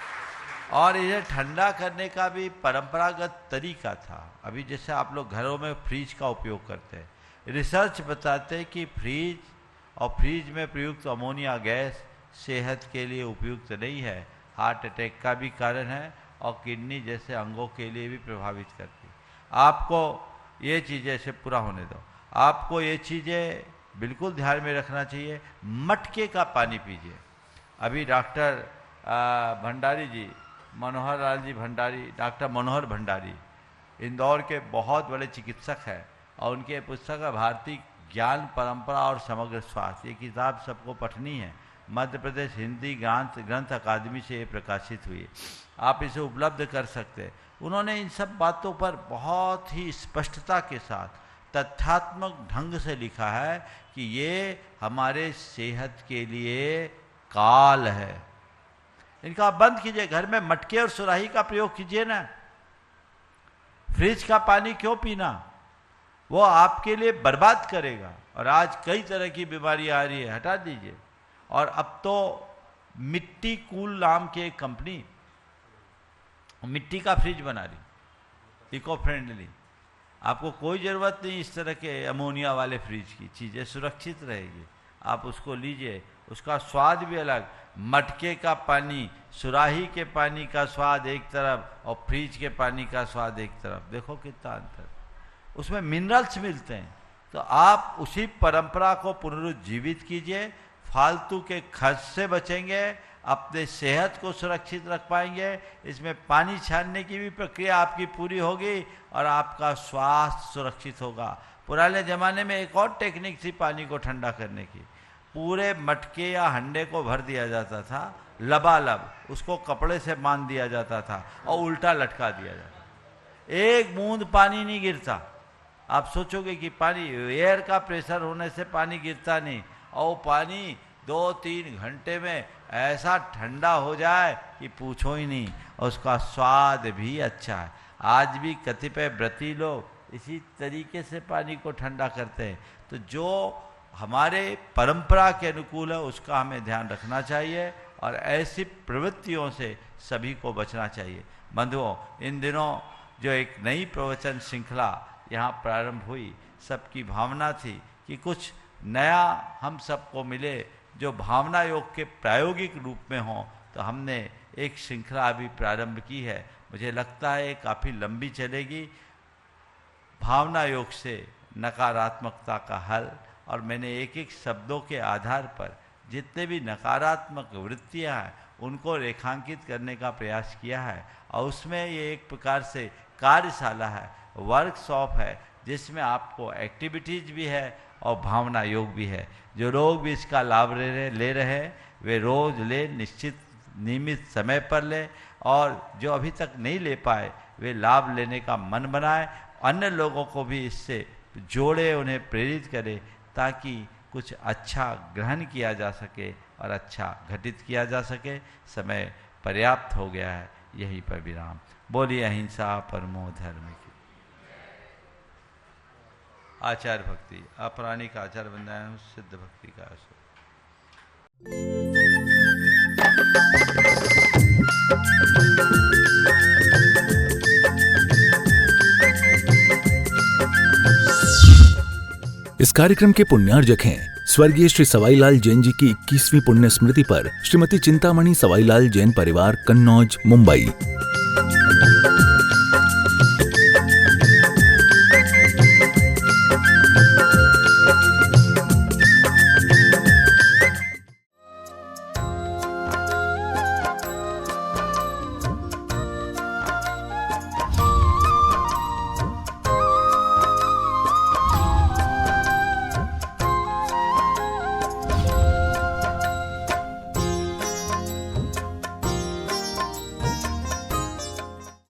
और इसे ठंडा करने का भी परंपरागत तरीका था। अभी जैसे आप लोग घरों में फ्रिज का उपयोग करते हैं, रिसर्च बताते हैं कि फ्रिज और फ्रिज में प्रयुक्त अमोनिया गैस सेहत के लिए उपयुक्त नहीं है, हार्ट अटैक का भी कारण है और किडनी जैसे अंगों के लिए भी प्रभावित करती है। आपको ये चीज़ें से पूरा होने दो, आपको ये चीज़ें बिल्कुल ध्यान में रखना चाहिए। मटके का पानी पीजिए। अभी डॉक्टर भंडारी जी, मनोहर लाल जी भंडारी, डॉक्टर मनोहर भंडारी इंदौर के बहुत बड़े चिकित्सक हैं और उनके पुस्तक है भारतीय ज्ञान परंपरा और समग्र स्वास्थ्य। ये किताब सबको पढ़नी है। मध्य प्रदेश हिंदी ग्रंथ अकादमी से ये प्रकाशित हुई है, आप इसे उपलब्ध कर सकते हैं। उन्होंने इन सब बातों पर बहुत ही स्पष्टता के साथ तथ्यात्मक ढंग से लिखा है कि ये हमारे सेहत के लिए काल है। इनका बंद कीजिए, घर में मटके और सुराही का प्रयोग कीजिए ना। फ्रिज का पानी क्यों पीना, वो आपके लिए बर्बाद करेगा। और आज कई तरह की बीमारी आ रही है, हटा दीजिए। और अब तो मिट्टी कूल नाम की एक कंपनी मिट्टी का फ्रिज बना रही, इको फ्रेंडली। आपको कोई ज़रूरत नहीं इस तरह के अमोनिया वाले फ्रिज की, चीज़ें सुरक्षित रहेगी। आप उसको लीजिए, उसका स्वाद भी अलग। मटके का पानी, सुराही के पानी का स्वाद एक तरफ और फ्रिज के पानी का स्वाद एक तरफ, देखो कितना अंतर। उसमें मिनरल्स मिलते हैं। तो आप उसी परंपरा को पुनरुज्जीवित कीजिए, फालतू के खर्च से बचेंगे, अपने सेहत को सुरक्षित रख पाएंगे। इसमें पानी छानने की भी प्रक्रिया आपकी पूरी होगी और आपका स्वास्थ्य सुरक्षित होगा। पुराने ज़माने में एक और टेक्निक थी पानी को ठंडा करने की। पूरे मटके या हंडे को भर दिया जाता था लबालब, उसको कपड़े से बांध दिया जाता था और उल्टा लटका दिया जाता। एक बूंद पानी नहीं गिरता। आप सोचोगे कि पानी, एयर का प्रेशर होने से पानी गिरता नहीं, और पानी 2-3 घंटे में ऐसा ठंडा हो जाए कि पूछो ही नहीं, और उसका स्वाद भी अच्छा है। आज भी कतिपय व्रती लोग इसी तरीके से पानी को ठंडा करते हैं। तो जो हमारे परंपरा के अनुकूल है उसका हमें ध्यान रखना चाहिए और ऐसी प्रवृत्तियों से सभी को बचना चाहिए। बंधुओं, इन दिनों जो एक नई प्रवचन श्रृंखला यहाँ प्रारंभ हुई, सबकी भावना थी कि कुछ नया हम सबको मिले जो भावना योग के प्रायोगिक रूप में हो। तो हमने एक श्रृंखला अभी प्रारंभ की है, मुझे लगता है काफ़ी लंबी चलेगी। भावना योग से नकारात्मकता का हल, और मैंने एक एक शब्दों के आधार पर जितने भी नकारात्मक वृत्तियां हैं उनको रेखांकित करने का प्रयास किया है। और उसमें ये एक प्रकार से कार्यशाला है, वर्कशॉप है, जिसमें आपको एक्टिविटीज भी है और भावना योग भी है। जो लोग भी इसका लाभ ले रहे हैं वे रोज ले, निश्चित नियमित समय पर ले, और जो अभी तक नहीं ले पाए वे लाभ लेने का मन बनाए, अन्य लोगों को भी इससे जोड़े, उन्हें प्रेरित करें, ताकि कुछ अच्छा ग्रहण किया जा सके और अच्छा घटित किया जा सके। समय पर्याप्त हो गया है, यहीं पर विराम। बोलिए अहिंसा परमो धर्म की। आचार भक्ति, अपराणिक आचार बंधाएं, सिद्ध भक्ति का असर। इस कार्यक्रम के पुण्यार्जक हैं स्वर्गीय श्री सवाईलाल जैन जी की 21वीं पुण्य स्मृति पर श्रीमती चिंतामणि सवाईलाल जैन परिवार, कन्नौज, मुंबई।